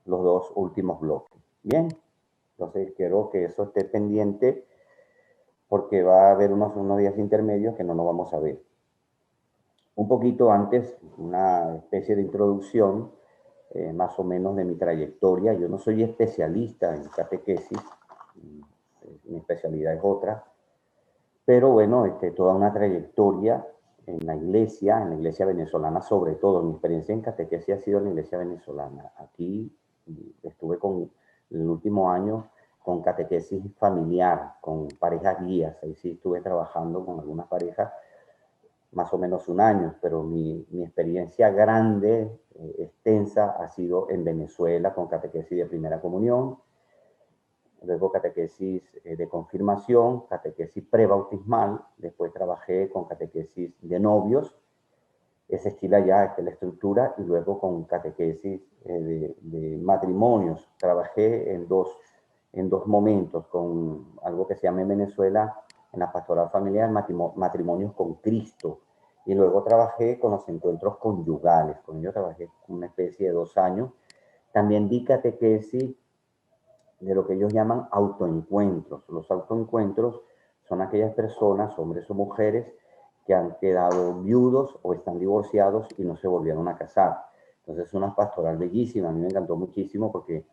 los dos últimos bloques. Bien, entonces quiero que eso esté pendiente porque va a haber unos días intermedios que no nos vamos a ver. Un poquito antes, una especie de introducción, más o menos de mi trayectoria. Yo no soy especialista en catequesis, mi especialidad es otra, pero bueno, toda una trayectoria en la iglesia venezolana sobre todo. Mi experiencia en catequesis ha sido en la iglesia venezolana. Aquí estuve con el último año con catequesis familiar, con parejas guías. Ahí sí estuve trabajando con algunas parejas más o menos un año, pero mi experiencia grande, extensa, ha sido en Venezuela con catequesis de primera comunión, luego catequesis de confirmación, catequesis prebautismal, después trabajé con catequesis de novios, ese estilo ya, esta es la estructura, y luego con catequesis de matrimonios. Trabajé en dos momentos, con algo que se llama en Venezuela, en la pastoral familiar, matrimonios con Cristo, y luego trabajé con los encuentros conyugales. Con ellos trabajé una especie de 2 años. También di catequesis de lo que ellos llaman autoencuentros. Los autoencuentros son aquellas personas, hombres o mujeres, que han quedado viudos o están divorciados y no se volvieron a casar. Entonces es una pastoral bellísima, a mí me encantó muchísimo porque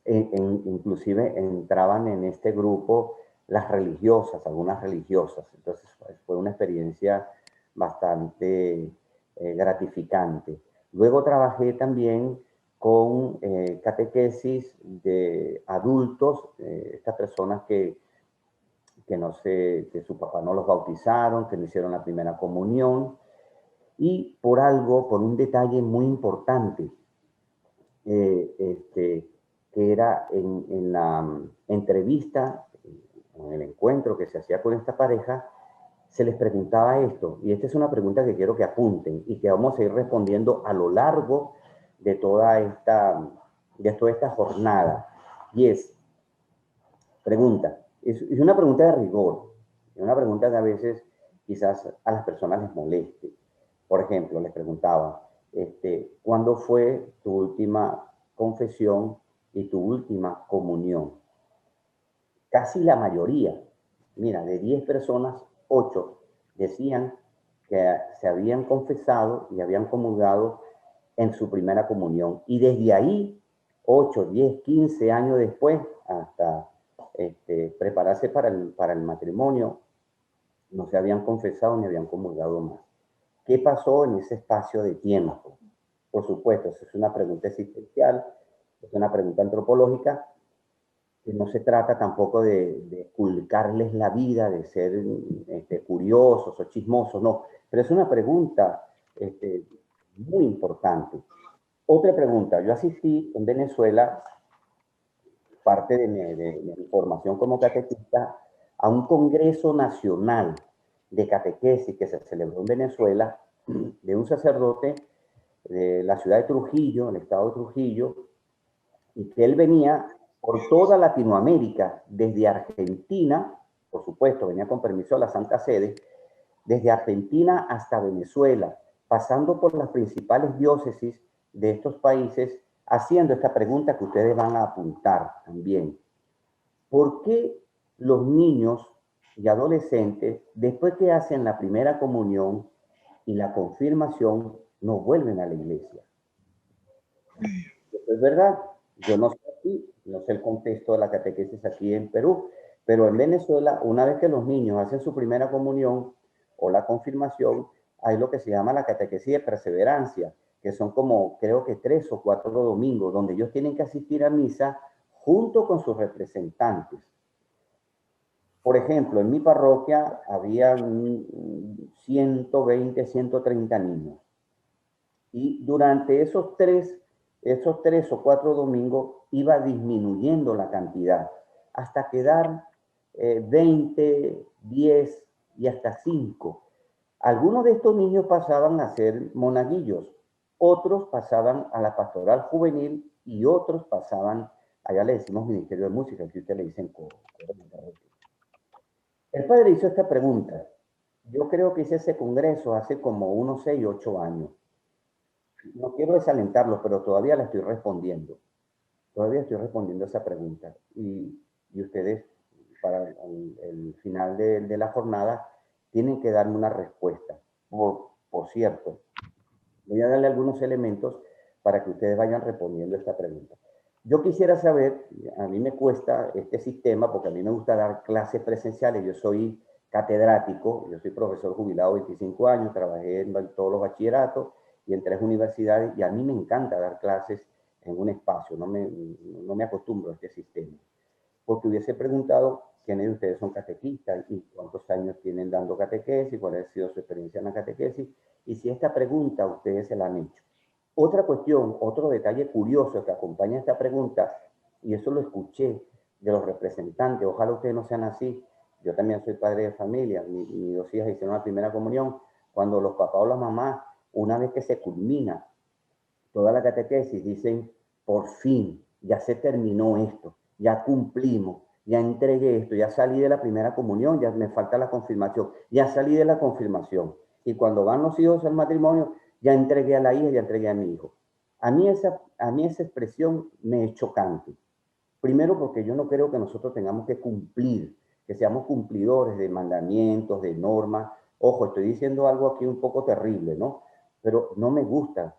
inclusive entraban en este grupo las religiosas, algunas religiosas. Entonces fue una experiencia bastante gratificante. Luego trabajé también con catequesis de adultos, estas personas que no sé, que su papá no los bautizaron, que no hicieron la primera comunión, y por algo, por un detalle muy importante, que era en la entrevista, en el encuentro que se hacía con esta pareja, se les preguntaba esto, y esta es una pregunta que quiero que apunten y que vamos a ir respondiendo a lo largo de toda esta jornada, y es, pregunta, es una pregunta de rigor, es una pregunta que a veces quizás a las personas les moleste. Por ejemplo, les preguntaba, ¿cuándo fue tu última confesión y tu última comunión? Casi la mayoría, mira, de 10 personas, 8 decían que se habían confesado y habían comulgado en su primera comunión. Y desde ahí, 8, 10, 15 años después, hasta prepararse para el matrimonio, no se habían confesado ni habían comulgado más. ¿Qué pasó en ese espacio de tiempo? Por supuesto, esa es una pregunta existencial, es una pregunta antropológica, que no se trata tampoco de culcarles la vida, de ser curiosos o chismosos, no, pero es una pregunta muy importante. Otra pregunta, yo asistí en Venezuela, parte de mi formación como catequista, a un congreso nacional de catequesis que se celebró en Venezuela, de un sacerdote de la ciudad de Trujillo, el estado de Trujillo, y que él venía por toda Latinoamérica, desde Argentina, por supuesto, venía con permiso de la Santa Sede, desde Argentina hasta Venezuela, pasando por las principales diócesis de estos países, haciendo esta pregunta que ustedes van a apuntar también. ¿Por qué los niños y adolescentes, después que hacen la primera comunión y la confirmación, no vuelven a la iglesia? Eso es verdad. Yo no sé aquí, no sé el contexto de la catequesis aquí en Perú, pero en Venezuela, una vez que los niños hacen su primera comunión o la confirmación, hay lo que se llama la catequesis de perseverancia, que son como, creo que 3 o 4 domingos, donde ellos tienen que asistir a misa junto con sus representantes. Por ejemplo, en mi parroquia había 120, 130 niños. Y durante esos tres o cuatro domingos iba disminuyendo la cantidad hasta quedar 20, 10 y hasta 5. Algunos de estos niños pasaban a ser monaguillos, otros pasaban a la pastoral juvenil y otros pasaban, allá le decimos ministerio de música, que ustedes le dicen coro. El padre hizo esta pregunta. Yo creo que hice ese congreso hace como unos 6, 8 años. No quiero desalentarlo, pero todavía la estoy respondiendo. Todavía estoy respondiendo esa pregunta. Y ustedes, para el final de la jornada, tienen que darme una respuesta. Por cierto, voy a darle algunos elementos para que ustedes vayan respondiendo esta pregunta. Yo quisiera saber, a mí me cuesta este sistema porque a mí me gusta dar clases presenciales. Yo soy catedrático, yo soy profesor jubilado 25 años, trabajé en todos los bachilleratos y en 3 universidades y a mí me encanta dar clases en un espacio, no me acostumbro a este sistema. Porque hubiese preguntado quiénes de ustedes son catequistas y cuántos años tienen dando catequesis, cuál ha sido su experiencia en la catequesis, y si esta pregunta ustedes se la han hecho. Otra cuestión, otro detalle curioso que acompaña esta pregunta, y eso lo escuché de los representantes, ojalá ustedes no sean así, yo también soy padre de familia, mis 2 hijas hicieron la primera comunión, cuando los papás o las mamás, una vez que se culmina toda la catequesis, dicen, por fin, ya se terminó esto, ya cumplimos, ya entregué esto, ya salí de la primera comunión, ya me falta la confirmación, ya salí de la confirmación. Y cuando van los hijos al matrimonio, ya entregué a la hija, ya entregué a mi hijo. A mí esa expresión me es chocante. Primero porque yo no creo que nosotros tengamos que cumplir, que seamos cumplidores de mandamientos, de normas. Ojo, estoy diciendo algo aquí un poco terrible, ¿no? Pero no me gusta.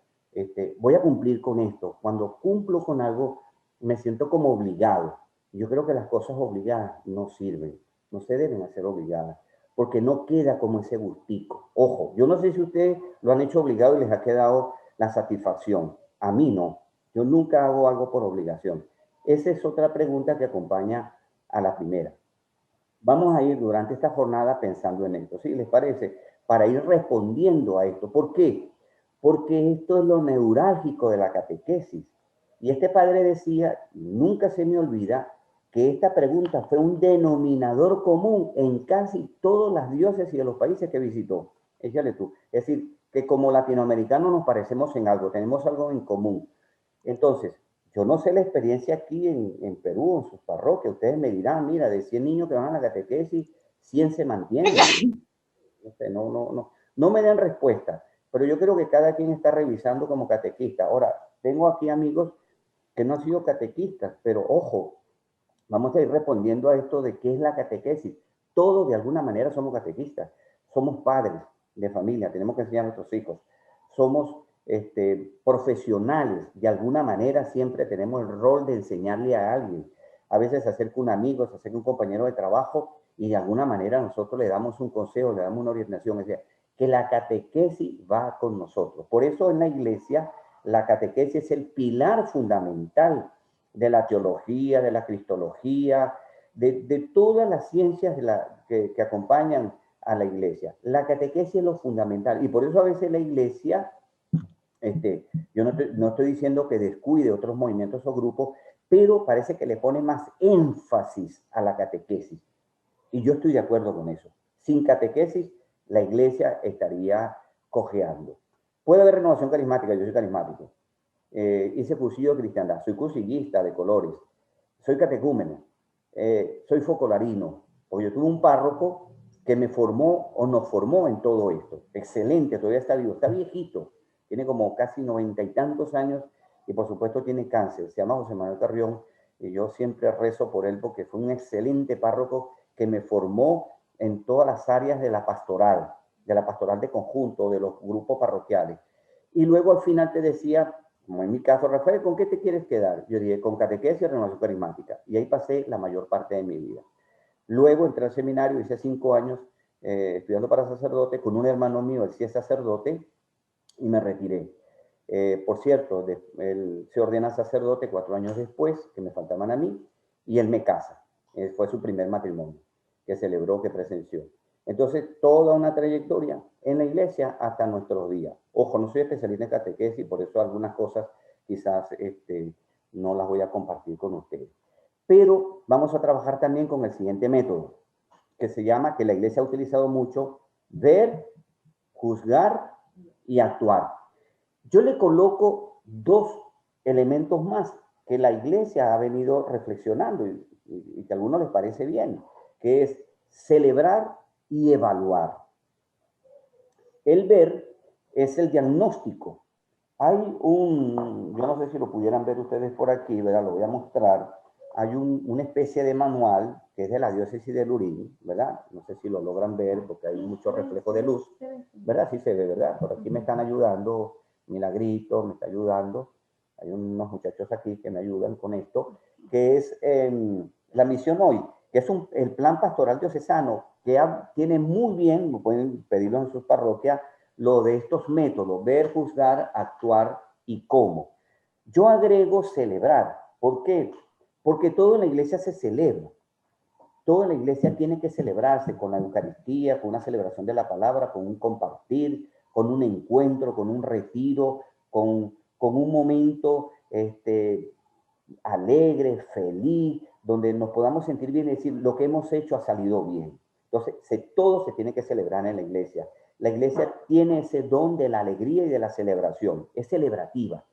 Voy a cumplir con esto. Cuando cumplo con algo, me siento como obligado. Yo creo que las cosas obligadas no sirven, no se deben hacer obligadas, porque no queda como ese gustico. Ojo, yo no sé si ustedes lo han hecho obligado y les ha quedado la satisfacción. A mí no. Yo nunca hago algo por obligación. Esa es otra pregunta que acompaña a la primera. Vamos a ir durante esta jornada pensando en esto, ¿sí les parece? Para ir respondiendo a esto. ¿Por qué? Porque esto es lo neurálgico de la catequesis. Y este padre decía, nunca se me olvida, que esta pregunta fue un denominador común en casi todas las diócesis de los países que visitó. Échale tú. Es decir, que como latinoamericanos nos parecemos en algo, tenemos algo en común. Entonces, yo no sé la experiencia aquí en Perú, en sus parroquias. Ustedes me dirán, mira, de 100 niños que van a la catequesis, 100 se mantienen. No sé, no me den respuesta. Pero yo creo que cada quien está revisando como catequista. Ahora, tengo aquí amigos que no han sido catequistas, pero ojo, vamos a ir respondiendo a esto de qué es la catequesis. Todos de alguna manera somos catequistas. Somos padres de familia, tenemos que enseñar a nuestros hijos. Somos profesionales, de alguna manera siempre tenemos el rol de enseñarle a alguien. A veces se acerca un amigo, se acerca un compañero de trabajo y de alguna manera nosotros le damos un consejo, le damos una orientación. Es decir, que la catequesis va con nosotros. Por eso en la iglesia la catequesis es el pilar fundamental de la teología, de la cristología, de todas las ciencias que acompañan a la iglesia. La catequesis es lo fundamental y por eso a veces la iglesia, yo no estoy diciendo que descuide otros movimientos o grupos, pero parece que le pone más énfasis a la catequesis. Y yo estoy de acuerdo con eso. Sin catequesis, la iglesia estaría cojeando. Puede haber renovación carismática, yo soy carismático. Hice cursillo de cristiandad, soy cursillista de colores, soy catecúmeno, soy focolarino, porque yo tuve un párroco que me formó o nos formó en todo esto. Excelente, todavía está vivo, está viejito, tiene como casi 90 y tantos años y por supuesto tiene cáncer, se llama José Manuel Carrión y yo siempre rezo por él porque fue un excelente párroco que me formó en todas las áreas de la pastoral de conjunto, de los grupos parroquiales. Y luego al final te decía, como en mi caso, Rafael, ¿con qué te quieres quedar? Yo dije, con catequesis y renovación carismática. Y ahí pasé la mayor parte de mi vida. Luego entré al seminario, hice 5 años estudiando para sacerdote con un hermano mío, él sí es sacerdote, y me retiré. Por cierto, él se ordena sacerdote 4 años después, que me faltaban a mí, y él me casa. Fue su primer matrimonio, que celebró, que presenció. Entonces, toda una trayectoria en la iglesia hasta nuestros días. Ojo, no soy especialista en catequesis, por eso algunas cosas quizás no las voy a compartir con ustedes. Pero vamos a trabajar también con el siguiente método, que se llama, que la iglesia ha utilizado mucho, ver, juzgar y actuar. Yo le coloco 2 elementos más que la iglesia ha venido reflexionando y que a algunos les parece bien, que es celebrar y evaluar. El ver es el diagnóstico. Hay yo no sé si lo pudieran ver ustedes por aquí, ¿verdad? Lo voy a mostrar. Hay una especie de manual que es de la diócesis de Lurín, ¿verdad? No sé si lo logran ver porque hay mucho reflejo de luz, ¿verdad? Sí se ve, ¿verdad? Por aquí me están ayudando, Milagrito me está ayudando. Hay unos muchachos aquí que me ayudan con esto, que es la misión hoy, que es el plan pastoral diocesano, que tiene muy bien, pueden pedirlo en sus parroquias, lo de estos métodos, ver, juzgar, actuar y cómo. Yo agrego celebrar. ¿Por qué? Porque todo en la iglesia se celebra. Todo en la iglesia tiene que celebrarse con la Eucaristía, con una celebración de la palabra, con un compartir, con un encuentro, con un retiro, con un momento alegre, feliz, donde nos podamos sentir bien y decir lo que hemos hecho ha salido bien. Entonces, todo se tiene que celebrar en la iglesia. La iglesia tiene ese don de la alegría y de la celebración, es celebrativa.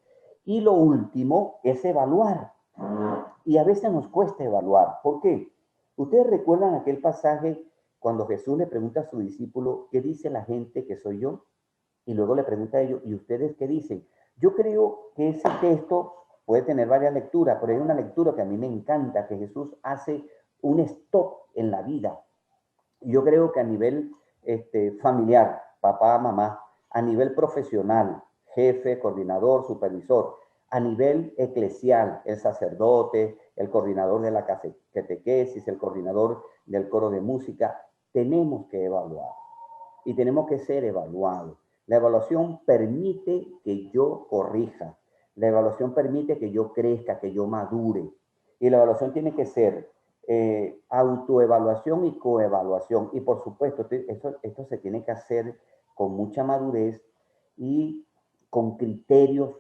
Y lo último es evaluar. Y a veces nos cuesta evaluar. ¿Por qué? Ustedes recuerdan aquel pasaje cuando Jesús le pregunta a su discípulo, ¿qué dice la gente que soy yo? Y luego le pregunta a ellos, ¿y ustedes qué dicen? Yo creo que ese texto puede tener varias lecturas, pero hay una lectura que a mí me encanta, que Jesús hace un stop en la vida. Yo creo que a nivel familiar, papá, mamá, a nivel profesional, jefe, coordinador, supervisor, a nivel eclesial, el sacerdote, el coordinador de la catequesis, el coordinador del coro de música, tenemos que evaluar y tenemos que ser evaluados. La evaluación permite que yo corrija, la evaluación permite que yo crezca, que yo madure. Y la evaluación tiene que ser autoevaluación y coevaluación. Y por supuesto, esto se tiene que hacer con mucha madurez y con criterios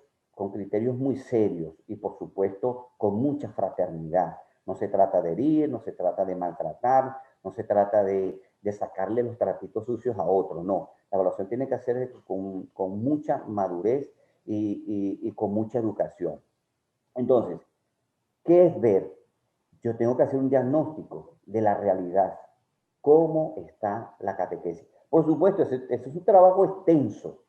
muy serios y por supuesto con mucha fraternidad. No se trata de herir, no se trata de maltratar, no se trata de sacarle los trapitos sucios a otro, no. La evaluación tiene que hacer con mucha madurez y con mucha educación. Entonces, ¿qué es ver? Yo tengo que hacer un diagnóstico de la realidad. ¿Cómo está la catequesis? Por supuesto, ese es un trabajo extenso.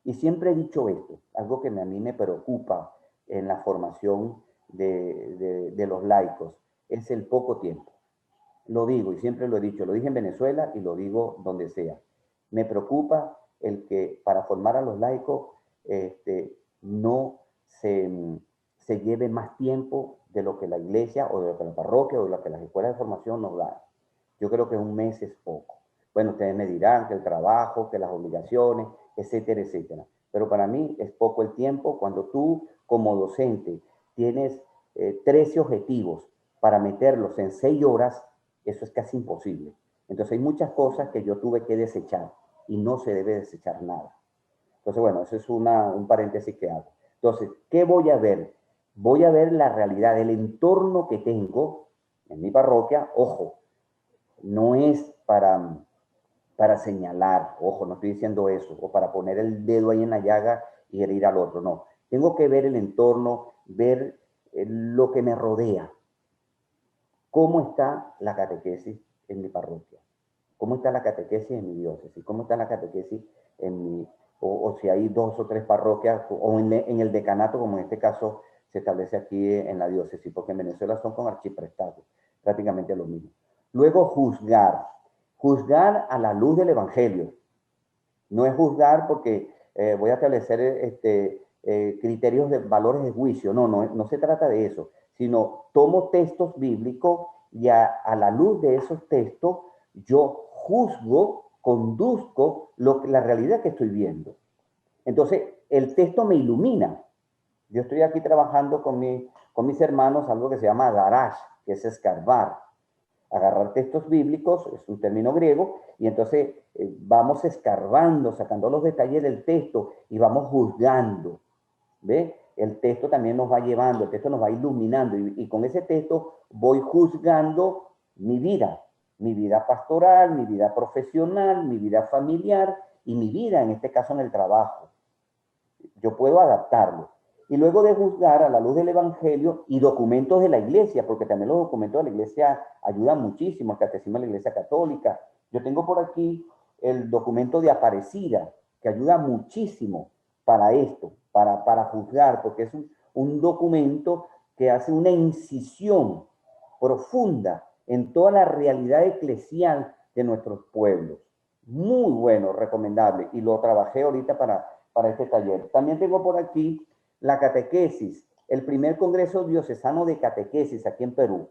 Y siempre he dicho esto, algo que a mí me preocupa en la formación de los laicos, es el poco tiempo. Lo digo y siempre lo he dicho, lo dije en Venezuela y lo digo donde sea. Me preocupa el que para formar a los laicos no se lleve más tiempo de lo que la iglesia o de lo que la parroquia o de lo que las escuelas de formación nos dan. Yo creo que un mes es poco. Bueno, ustedes me dirán que el trabajo, que las obligaciones, etcétera, etcétera. Pero para mí es poco el tiempo cuando tú como docente tienes 13 objetivos para meterlos en 6 horas, eso es casi imposible. Entonces hay muchas cosas que yo tuve que desechar y no se debe desechar nada. Entonces, bueno, eso es un paréntesis que hago. Entonces, ¿qué voy a ver? Voy a ver la realidad, el entorno que tengo en mi parroquia. Ojo, no es para señalar, ojo, no estoy diciendo eso, o para poner el dedo ahí en la llaga y herir al otro, no. Tengo que ver el entorno, ver lo que me rodea. ¿Cómo está la catequesis en mi parroquia? ¿Cómo está la catequesis en mi diócesis? ¿Cómo está la catequesis en mi, o si hay 2 o 3 parroquias, o en el decanato, como en este caso se establece aquí en la diócesis, porque en Venezuela son con archiprestados, prácticamente lo mismo. Luego, juzgar a la luz del Evangelio. No es juzgar porque voy a establecer criterios de valores de juicio, no se trata de eso, sino tomo textos bíblicos y a la luz de esos textos yo juzgo, conduzco la realidad que estoy viendo. Entonces, el texto me ilumina. Yo estoy aquí trabajando con mis hermanos algo que se llama darash, que es escarbar. Agarrar textos bíblicos, es un término griego, y entonces vamos escarbando, sacando los detalles del texto y vamos juzgando. ¿Ve? El texto también nos va llevando, el texto nos va iluminando y con ese texto voy juzgando mi vida pastoral, mi vida profesional, mi vida familiar y mi vida, en este caso, en el trabajo. Yo puedo adaptarlo. Y luego de juzgar a la luz del Evangelio y documentos de la iglesia, porque también los documentos de la iglesia ayudan muchísimo, el catecismo de la iglesia católica. Yo tengo por aquí el documento de Aparecida, que ayuda muchísimo para esto, para juzgar, porque es un documento que hace una incisión profunda en toda la realidad eclesial de nuestros pueblos. Muy bueno, recomendable, y lo trabajé ahorita para este taller. También tengo por aquí la catequesis, el primer Congreso Diocesano de Catequesis aquí en Perú.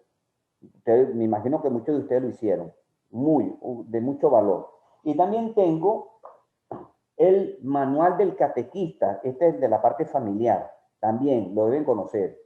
Me imagino que muchos de ustedes lo hicieron, de mucho valor. Y también tengo el manual del catequista, este es de la parte familiar, también lo deben conocer.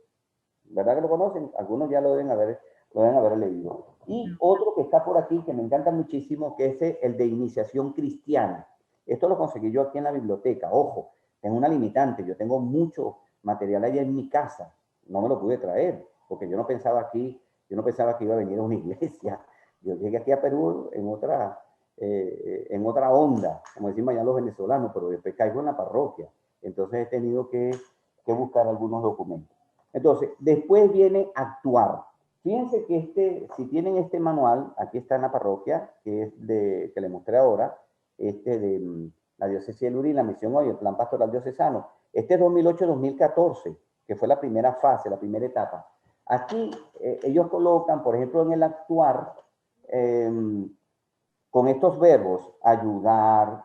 ¿Verdad que lo conocen? Algunos ya lo deben haber leído. Y otro que está por aquí, que me encanta muchísimo, que es el de iniciación cristiana. Esto lo conseguí yo aquí en la biblioteca. Ojo, tengo una limitante. Yo tengo mucho material allá en mi casa. No me lo pude traer, porque yo no pensaba que iba a venir a una iglesia. Yo llegué aquí a Perú en otra onda, como decimos allá los venezolanos, pero después caigo en la parroquia. Entonces he tenido que buscar algunos documentos. Entonces, después viene actuar. Fíjense que si tienen este manual, aquí está en la parroquia, que es que le mostré ahora, de la diócesis de Lurín, la misión hoy, el plan pastoral diocesano. Este es 2008-2014, que fue la primera fase, la primera etapa. Aquí ellos colocan, por ejemplo, en el actuar, con estos verbos, ayudar,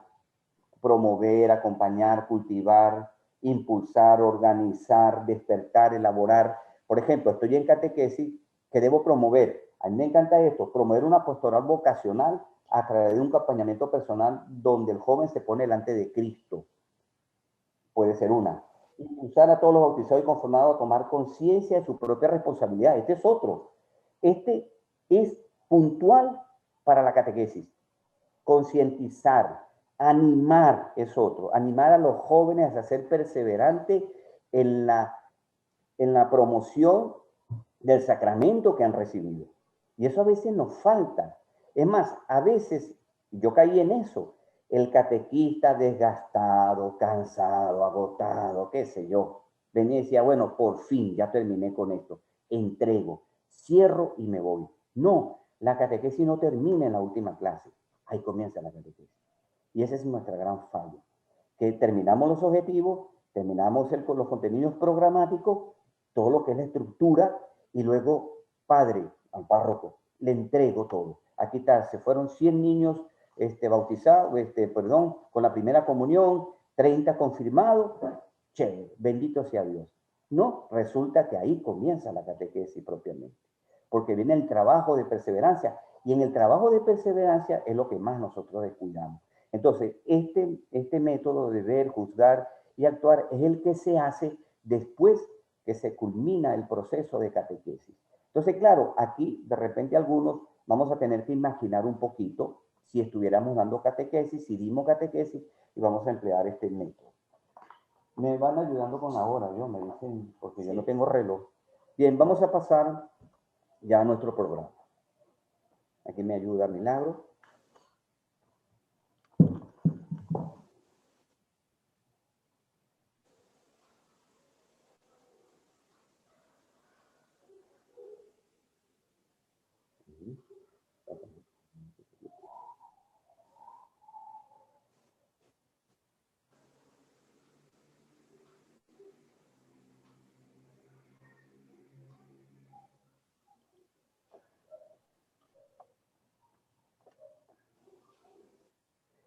promover, acompañar, cultivar, impulsar, organizar, despertar, elaborar. Por ejemplo, estoy en catequesis, que debo promover. A mí me encanta esto, promover una pastoral vocacional a través de un acompañamiento personal donde el joven se pone delante de Cristo. Puede ser una. Impulsar a todos los bautizados y conformados a tomar conciencia de su propia responsabilidad. Este es otro. Este es puntual para la catequesis. Concientizar, animar es otro, animar a los jóvenes a ser perseverantes en la promoción del sacramento que han recibido. Y eso a veces nos falta. Es más, a veces, yo caí en eso, el catequista desgastado, cansado, agotado, qué sé yo, venía y decía, bueno, por fin ya terminé con esto, entrego, cierro y me voy. No, la catequesis no termina en la última clase, ahí comienza la catequesis. Y esa es nuestra gran falla, que terminamos los objetivos, terminamos los contenidos programáticos, todo lo que es la estructura, y luego, padre, al párroco, le entrego todo. Aquí está, se fueron 100 niños bautizados, con la primera comunión, 30 confirmados, chévere, bendito sea Dios. No, resulta que ahí comienza la catequesis propiamente, porque viene el trabajo de perseverancia, y en el trabajo de perseverancia es lo que más nosotros descuidamos. Entonces, este método de ver, juzgar y actuar es el que se hace después que se culmina el proceso de catequesis. Entonces, claro, aquí de repente algunos vamos a tener que imaginar un poquito si estuviéramos dando catequesis, si dimos catequesis, y vamos a emplear este método. Me van ayudando con la hora, me dicen, porque sí, yo no tengo reloj. Bien, vamos a pasar ya a nuestro programa. Aquí me ayuda Milagro.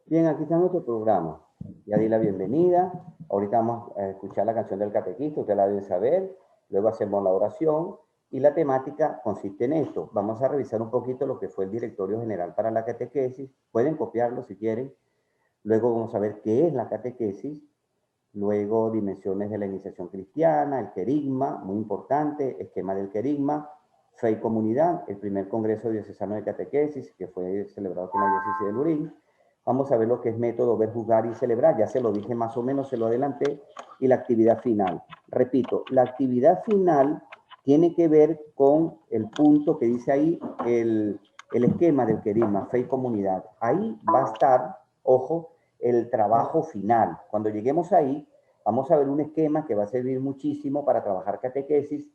Bien, aquí está nuestro programa. Ya di la bienvenida. Ahorita vamos a escuchar la canción del catequista, usted la debe saber. Luego hacemos la oración. Y la temática consiste en esto. Vamos a revisar un poquito lo que fue el Directorio General para la Catequesis. Pueden copiarlo si quieren. Luego vamos a ver qué es la catequesis. Luego dimensiones de la iniciación cristiana, el querigma, muy importante, esquema del querigma, fe y comunidad, el primer Congreso Diocesano de Catequesis, que fue celebrado aquí en la diócesis de Lurín. Vamos a ver lo que es método ver, juzgar y celebrar. Ya se lo dije más o menos, se lo adelanté. Y la actividad final. Repito, la actividad final tiene que ver con el punto que dice ahí, el esquema del querigma, fe y comunidad. Ahí va a estar, ojo, el trabajo final. Cuando lleguemos ahí, vamos a ver un esquema que va a servir muchísimo para trabajar catequesis,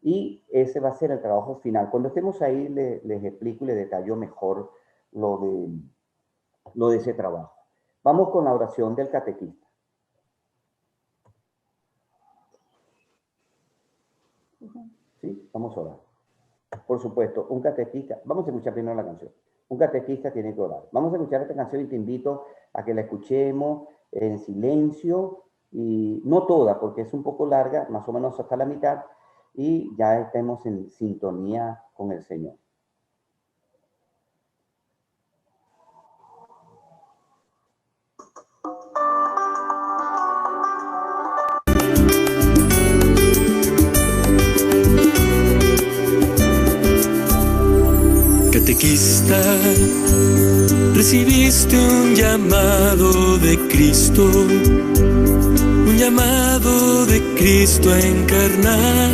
y ese va a ser el trabajo final. Cuando estemos ahí, les explico y les detallo mejor lo de ese trabajo. Vamos con la oración del catequista. ¿Sí? Vamos a orar. Por supuesto, un catequista, vamos a escuchar primero la canción. Un catequista tiene que orar. Vamos a escuchar esta canción y te invito a que la escuchemos en silencio, y no toda, porque es un poco larga, más o menos hasta la mitad, y ya estemos en sintonía con el Señor. Catequista, recibiste un llamado de Cristo, un llamado de Cristo a encarnar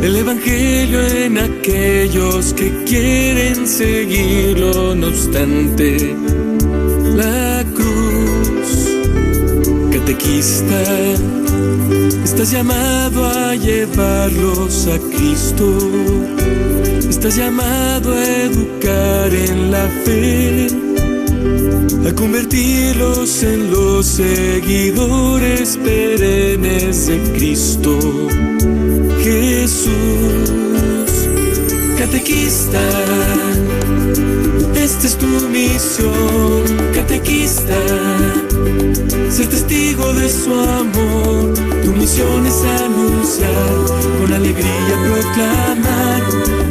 el Evangelio en aquellos que quieren seguirlo, no obstante la cruz. Catequista, estás llamado a llevarlos a Cristo. Estás llamado a educar en la fe, a convertirlos en los seguidores perennes de Cristo Jesús. Catequista, esta es tu misión. Catequista, ser testigo de su amor. Tu misión es anunciar, con alegría proclamar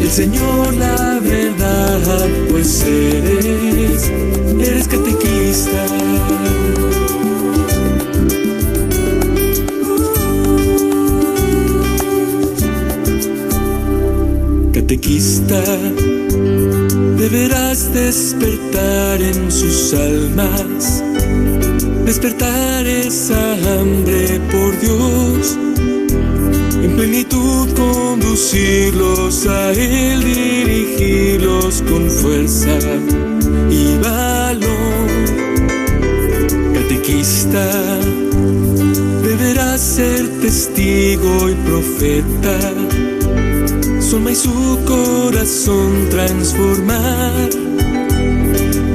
el Señor la verdad, pues eres catequista. Catequista, deberás despertar en sus almas, despertar esa hambre por Dios, en plenitud conducirlos a Él, dirigirlos con fuerza y valor. Catequista, deberás ser testigo y profeta, su alma y su corazón transformar,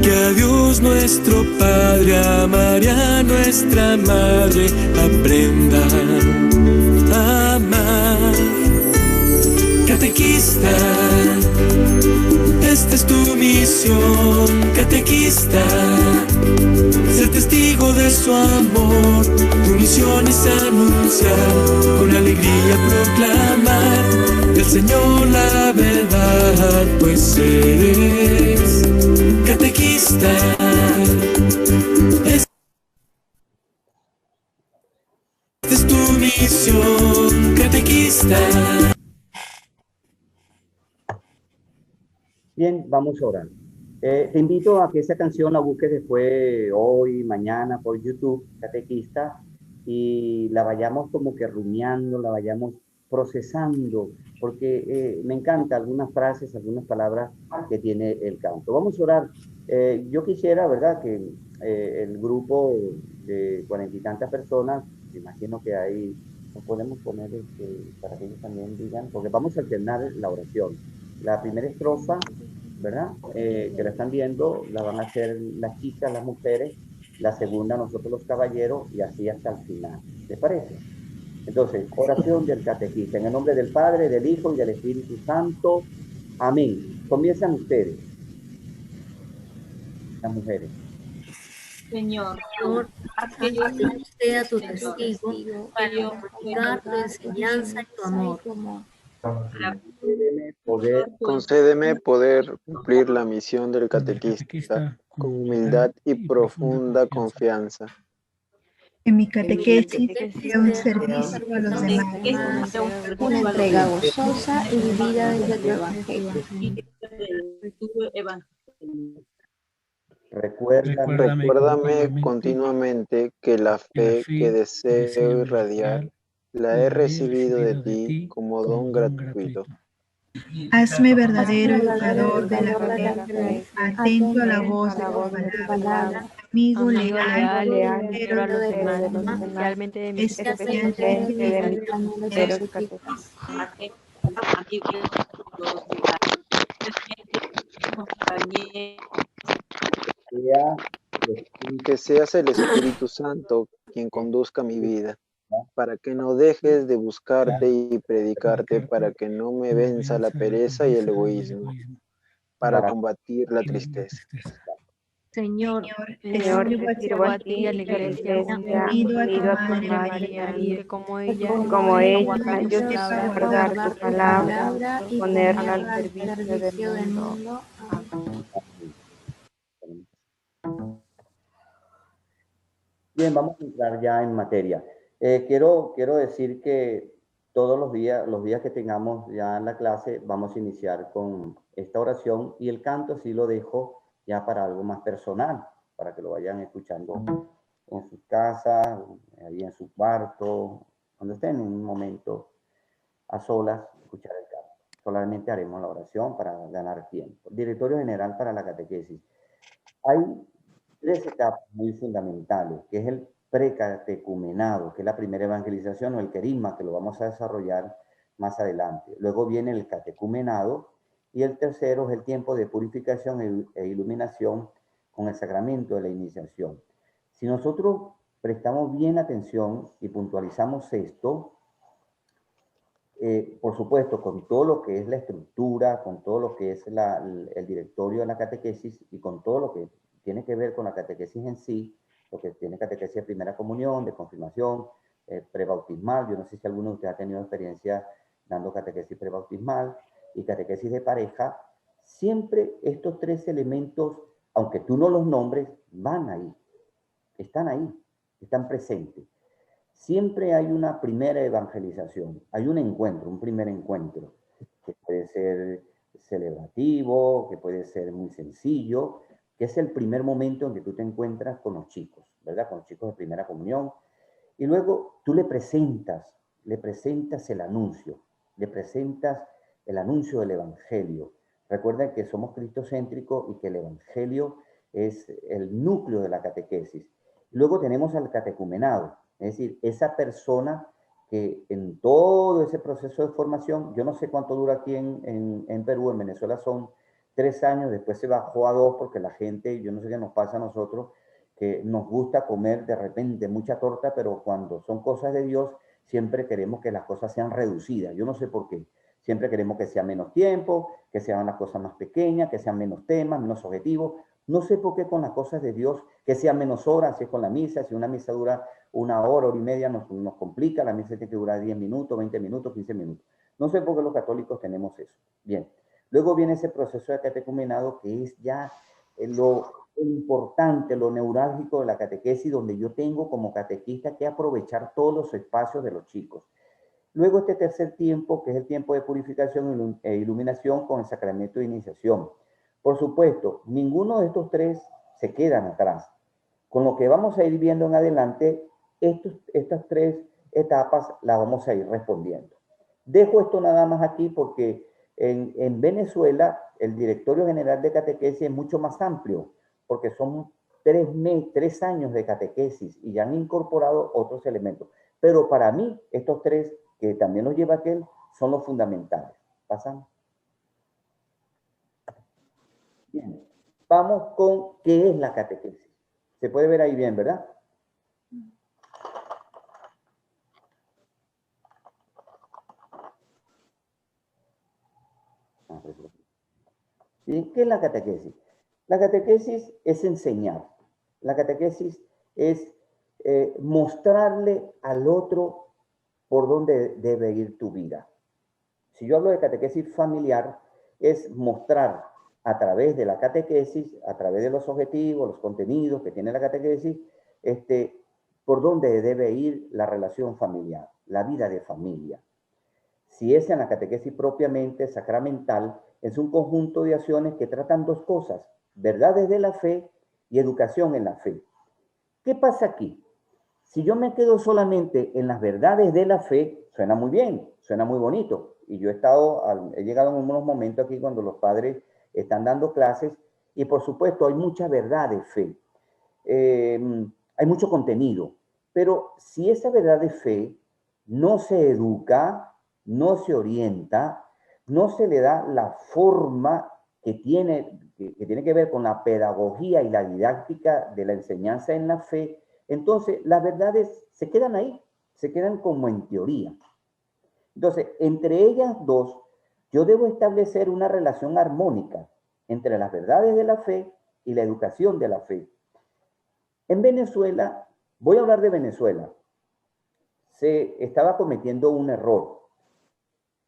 que a Dios nuestro Padre, a María nuestra Madre, aprendan a amar. Catequista, esta es tu misión. Catequista, ser testigo de su amor. Tu misión es anunciar, con alegría proclamar del Señor la verdad, pues eres catequista. Esta es tu misión, catequista. Bien, vamos a orar. Te invito a que esa canción la busques después, hoy, mañana, por YouTube, Catequista, y la vayamos como que rumiando, la vayamos procesando, porque me encantan algunas frases, algunas palabras que tiene el canto. Vamos a orar. Yo quisiera, ¿verdad?, que el grupo de 40 y tantas personas, me imagino que ahí nos podemos poner para que ellos también digan, porque vamos a alternar la oración. La primera estrofa, ¿verdad?, que la están viendo, la van a hacer las chicas, las mujeres, la segunda nosotros los caballeros, y así hasta el final. ¿Les parece? Entonces, oración del catequista, en el nombre del Padre, del Hijo y del Espíritu Santo. Amén. Comienzan ustedes, las mujeres. Señor, que sea tu testigo para comunicar tu enseñanza y tu amor. Concédeme poder cumplir la misión del catequista con humildad y profunda confianza. En mi catequesis sea un servicio a los demás, una entrega gozosa y vivida desde tu evangelio. Recuérdame continuamente que la fe que deseo irradiar la he recibido de ti como don gratuito. Hazme verdadero educador de la fe, atento a la voz de tu palabra, amigo leal, pero a los demás, especialmente de mis compañeros catequistas. Que seas el Espíritu Santo quien conduzca mi vida. para que no dejes de buscarte y predicarte, para que no me venza la pereza y el egoísmo, para combatir la tristeza. Señor, Señor, te sirvo a ti y a la Iglesia unido a tu Madre Madre María, María, que como como ella, ella, yo yo sepa sepa guardar guardar tu tu palabra palabra y y ponerla ponerla al al servicio del del mundo. mundo. Bien, vamos a entrar ya en materia. Quiero decir que todos los días que tengamos ya en la clase, vamos a iniciar con esta oración y el canto sí lo dejo ya para algo más personal, para que lo vayan escuchando en sus casas, ahí en su cuarto, cuando estén en un momento a solas, escuchar el canto. Solamente haremos la oración para ganar tiempo. Directorio General para la Catequesis. Hay tres etapas muy fundamentales, que es el precatecumenado, que es la primera evangelización, o el querigma, que lo vamos a desarrollar más adelante. Luego viene el catecumenado, y el tercero es el tiempo de purificación e iluminación con el sacramento de la iniciación. Si nosotros prestamos bien atención y puntualizamos esto, por supuesto, con todo lo que es la estructura, con todo lo que es el directorio de la catequesis y con todo lo que tiene que ver con la catequesis en sí, lo que tiene catequesis de primera comunión, de confirmación, prebautismal. Yo no sé si alguno de ustedes ha tenido experiencia dando catequesis prebautismal y catequesis de pareja. Siempre estos tres elementos, aunque tú no los nombres, van ahí, están presentes. Siempre hay una primera evangelización, hay un encuentro, un primer encuentro, que puede ser celebrativo, que puede ser muy sencillo, que es el primer momento en que tú te encuentras con los chicos, ¿verdad? Con los chicos de primera comunión. Y luego tú le presentas le presentas el anuncio del Evangelio. Recuerden que somos cristocéntricos y que el Evangelio es el núcleo de la catequesis. Luego tenemos al catecumenado, es decir, esa persona que en todo ese proceso de formación, yo no sé cuánto dura aquí en Perú, en Venezuela son 3 años, después se bajó a 2 porque la gente, yo no sé qué nos pasa a nosotros, que nos gusta comer de repente mucha torta, pero cuando son cosas de Dios, siempre queremos que las cosas sean reducidas. Yo no sé por qué. Siempre queremos que sea menos tiempo, que sean las cosas más pequeñas, que sean menos temas, menos objetivos. No sé por qué con las cosas de Dios, que sean menos horas, si es con la misa, si una misa dura 1 hora, hora y media, nos complica, la misa tiene que durar 10 minutos, 20 minutos, 15 minutos. No sé por qué los católicos tenemos eso. Bien, luego viene ese proceso de catecumenado que es ya lo importante, lo neurálgico de la catequesis, donde yo tengo como catequista que aprovechar todos los espacios de los chicos. Luego este tercer tiempo, que es el tiempo de purificación e iluminación con el sacramento de iniciación. Por supuesto, ninguno de estos tres se quedan atrás. Con lo que vamos a ir viendo en adelante, estas tres etapas las vamos a ir respondiendo. Dejo esto nada más aquí porque en Venezuela el Directorio General de Catequesis es mucho más amplio, porque son 3 años de catequesis y ya han incorporado otros elementos. Pero para mí, estos tres, que también los lleva aquel, son los fundamentales. ¿Pasamos? Bien. Vamos con qué es la catequesis. Se puede ver ahí bien, ¿verdad? ¿Sí? ¿Qué es la catequesis? La catequesis es enseñar. La catequesis es mostrarle al otro por dónde debe ir tu vida. Si yo hablo de catequesis familiar, es mostrar a través de la catequesis, a través de los objetivos, los contenidos que tiene la catequesis, por dónde debe ir la relación familiar, la vida de familia. Si es en la catequesis propiamente sacramental, es un conjunto de acciones que tratan dos cosas, verdades de la fe y educación en la fe. ¿Qué pasa aquí? Si yo me quedo solamente en las verdades de la fe, suena muy bien, suena muy bonito. Y yo he llegado en unos momentos aquí cuando los padres están dando clases y por supuesto hay mucha verdad de fe. Hay mucho contenido. Pero si esa verdad de fe no se educa, no se orienta, no se le da la forma que tiene que ver con la pedagogía y la didáctica de la enseñanza en la fe, entonces las verdades se quedan ahí. se quedan como en teoría. Entonces, entre ellas dos, yo debo establecer una relación armónica entre las verdades de la fe y la educación de la fe. En Venezuela, voy a hablar de Venezuela, se estaba cometiendo un error.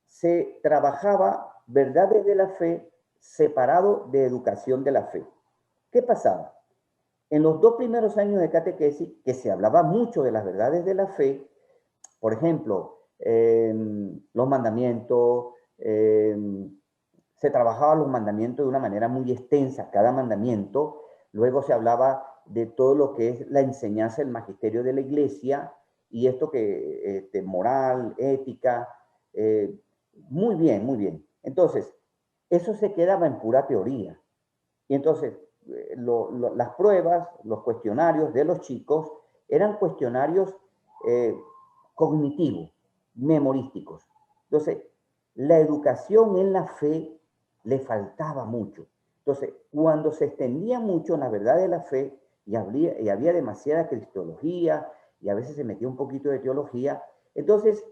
Se trabajaba verdades de la fe separado de educación de la fe. ¿Qué pasaba? En los 2 primeros años de catequesis, que se hablaba mucho de las verdades de la fe, por ejemplo, los mandamientos, se trabajaba los mandamientos de una manera muy extensa, cada mandamiento. Luego se hablaba de todo lo que es la enseñanza del magisterio de la iglesia y esto que, moral, ética, muy bien, muy bien. Entonces, eso se quedaba en pura teoría. Y entonces, las pruebas, los cuestionarios de los chicos eran cuestionarios cognitivos, memorísticos. Entonces, la educación en la fe le faltaba mucho. Entonces, cuando se extendía mucho en la verdad de la fe y había demasiada cristología y a veces se metía un poquito de teología, entonces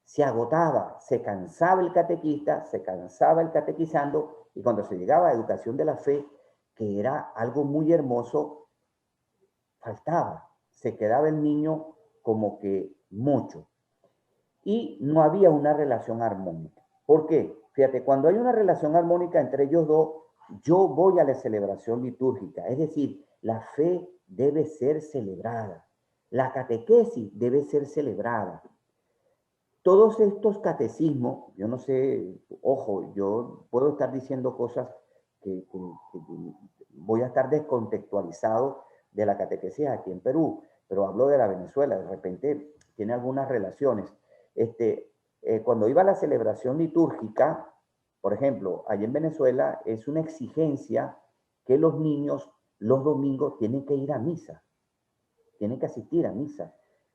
se agotaba, se cansaba el catequista, se cansaba el catequizando, y cuando se llegaba a educación de la fe, que era algo muy hermoso, faltaba, se quedaba el niño como que mucho. Y no había una relación armónica. ¿Por qué? Fíjate, cuando hay una relación armónica entre ellos dos, yo voy a la celebración litúrgica, es decir, la fe debe ser celebrada, la catequesis debe ser celebrada. Todos estos catecismos, yo no sé, ojo, yo puedo estar diciendo cosas que voy a estar descontextualizado de la catequesis aquí en Perú, pero hablo de la Venezuela, de repente tiene algunas relaciones. Cuando iba a la celebración litúrgica, por ejemplo, allá en Venezuela es una exigencia que los niños los domingos tienen que ir a misa, tienen que asistir a misa.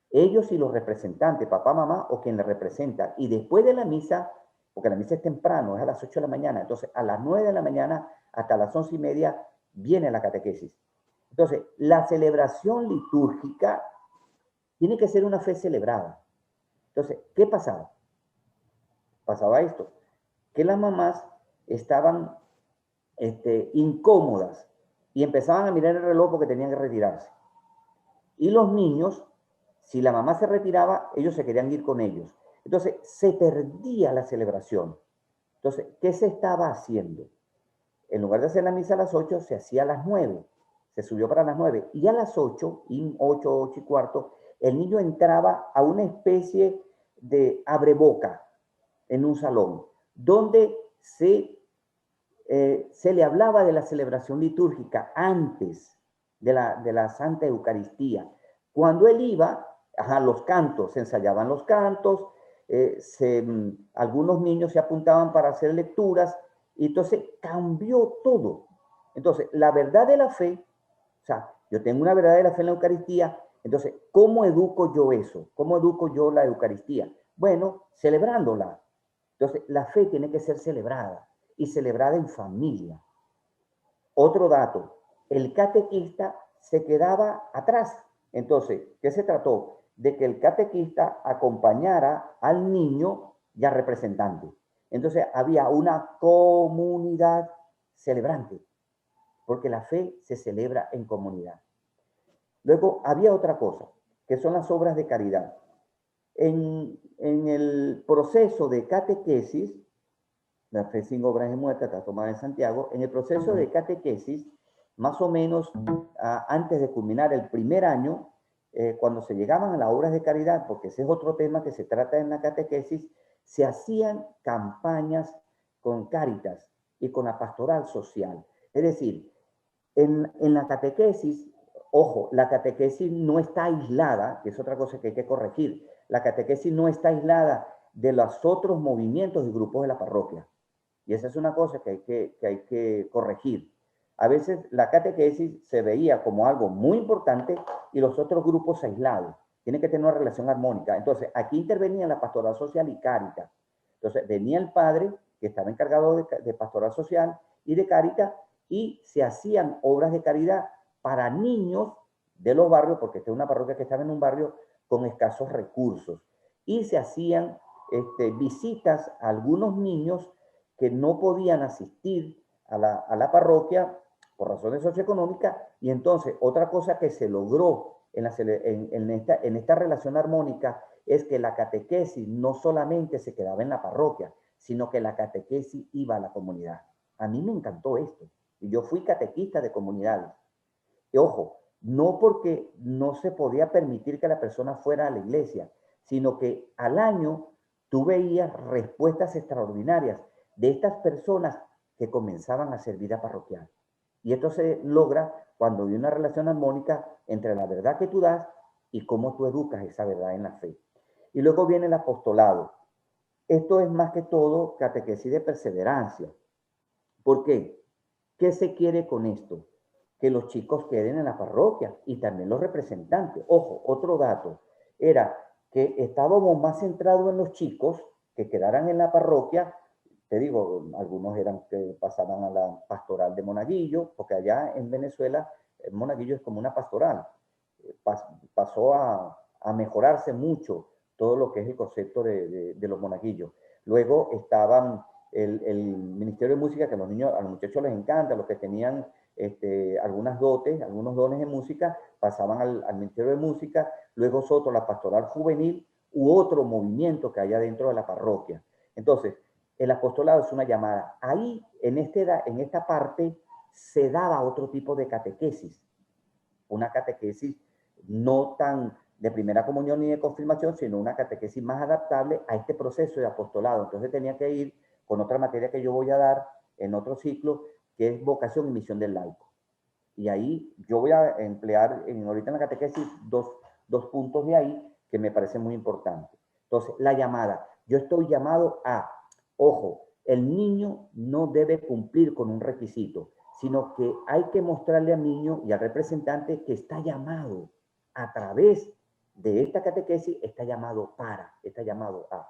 Ellos y los representantes, papá, mamá o quien les representa. Y después de la misa, porque la misa es temprano, es a las 8 de la mañana, entonces a las 9 de la mañana hasta las 11:30 viene la catequesis. Entonces, la celebración litúrgica tiene que ser una fe celebrada. Entonces, ¿qué pasaba? Pasaba esto, que las mamás estaban incómodas y empezaban a mirar el reloj porque tenían que retirarse. Y los niños, si la mamá se retiraba, ellos se querían ir con ellos. Entonces, se perdía la celebración. Entonces, ¿qué se estaba haciendo? En lugar de hacer la misa a las 8, se hacía a las 9. Se subió para las 9. Y a las 8, 8 y cuarto, el niño entraba a una especie de abreboca en un salón, donde se le hablaba de la celebración litúrgica antes de la Santa Eucaristía. Cuando él iba, los cantos, se ensayaban los cantos, algunos niños se apuntaban para hacer lecturas, y entonces cambió todo. Entonces, la verdad de la fe, o sea, yo tengo una verdad de la fe en la Eucaristía, entonces, ¿cómo educo yo eso? ¿Cómo educo yo la Eucaristía? Bueno, celebrándola. Entonces, la fe tiene que ser celebrada, y celebrada en familia. Otro dato, el catequista se quedaba atrás. Entonces, ¿qué se trató? De que el catequista acompañara al niño y al representante. Entonces, había una comunidad celebrante, porque la fe se celebra en comunidad. Luego, había otra cosa, que son las obras de caridad. En el proceso de catequesis, la fe sin obras es muerta, está tomada en Santiago, en el proceso de catequesis, más o menos antes de culminar el primer año, cuando se llegaban a las obras de caridad, porque ese es otro tema que se trata en la catequesis, se hacían campañas con Cáritas y con la pastoral social. Es decir, en la catequesis, ojo, la catequesis no está aislada, que es otra cosa que hay que corregir, la catequesis no está aislada de los otros movimientos y grupos de la parroquia. Y esa es una cosa que hay que corregir. A veces la catequesis se veía como algo muy importante y los otros grupos aislados. Tiene que tener una relación armónica. Entonces, aquí intervenía la pastoral social y Cáritas. Entonces, venía el padre, que estaba encargado de pastoral social y de Cáritas, y se hacían obras de caridad para niños de los barrios, porque esta es una parroquia que estaba en un barrio, con escasos recursos. Y se hacían visitas a algunos niños que no podían asistir a la parroquia por razones socioeconómicas. Y entonces otra cosa que se logró en esta relación armónica es que la catequesis no solamente se quedaba en la parroquia, sino que la catequesis iba a la comunidad. A mí me encantó esto. Y yo fui catequista de comunidades. Y ojo, no porque no se podía permitir que la persona fuera a la iglesia, sino que al año tú veías respuestas extraordinarias de estas personas que comenzaban a hacer vida parroquial. Y esto se logra cuando hay una relación armónica entre la verdad que tú das y cómo tú educas esa verdad en la fe. Y luego viene el apostolado. Esto es más que todo catequesis de perseverancia. ¿Por qué? ¿Qué se quiere con esto? Que los chicos queden en la parroquia y también los representantes. Ojo, otro dato era que estábamos más centrados en los chicos que quedaran en la parroquia. Te digo, algunos eran que pasaban a la pastoral de Monaguillo, porque allá en Venezuela Monaguillo es como una pastoral. Pasó a mejorarse mucho todo lo que es el concepto de los monaguillos. Luego estaban el Ministerio de Música, que a los muchachos les encanta, los que tenían algunas dotes, algunos dones de música, pasaban al Ministerio de Música. Luego Soto, la pastoral juvenil, u otro movimiento que haya dentro de la parroquia. Entonces, el apostolado es una llamada. Ahí, en esta parte, se daba otro tipo de catequesis. Una catequesis no tan de primera comunión ni de confirmación, sino una catequesis más adaptable a este proceso de apostolado. Entonces tenía que ir con otra materia que yo voy a dar en otro ciclo, que es vocación y misión del laico. Y ahí yo voy a emplear ahorita en la catequesis dos puntos de ahí que me parecen muy importantes. Entonces, la llamada. Yo estoy llamado a, ojo, el niño no debe cumplir con un requisito, sino que hay que mostrarle al niño y al representante que está llamado a través de esta catequesis, está llamado a.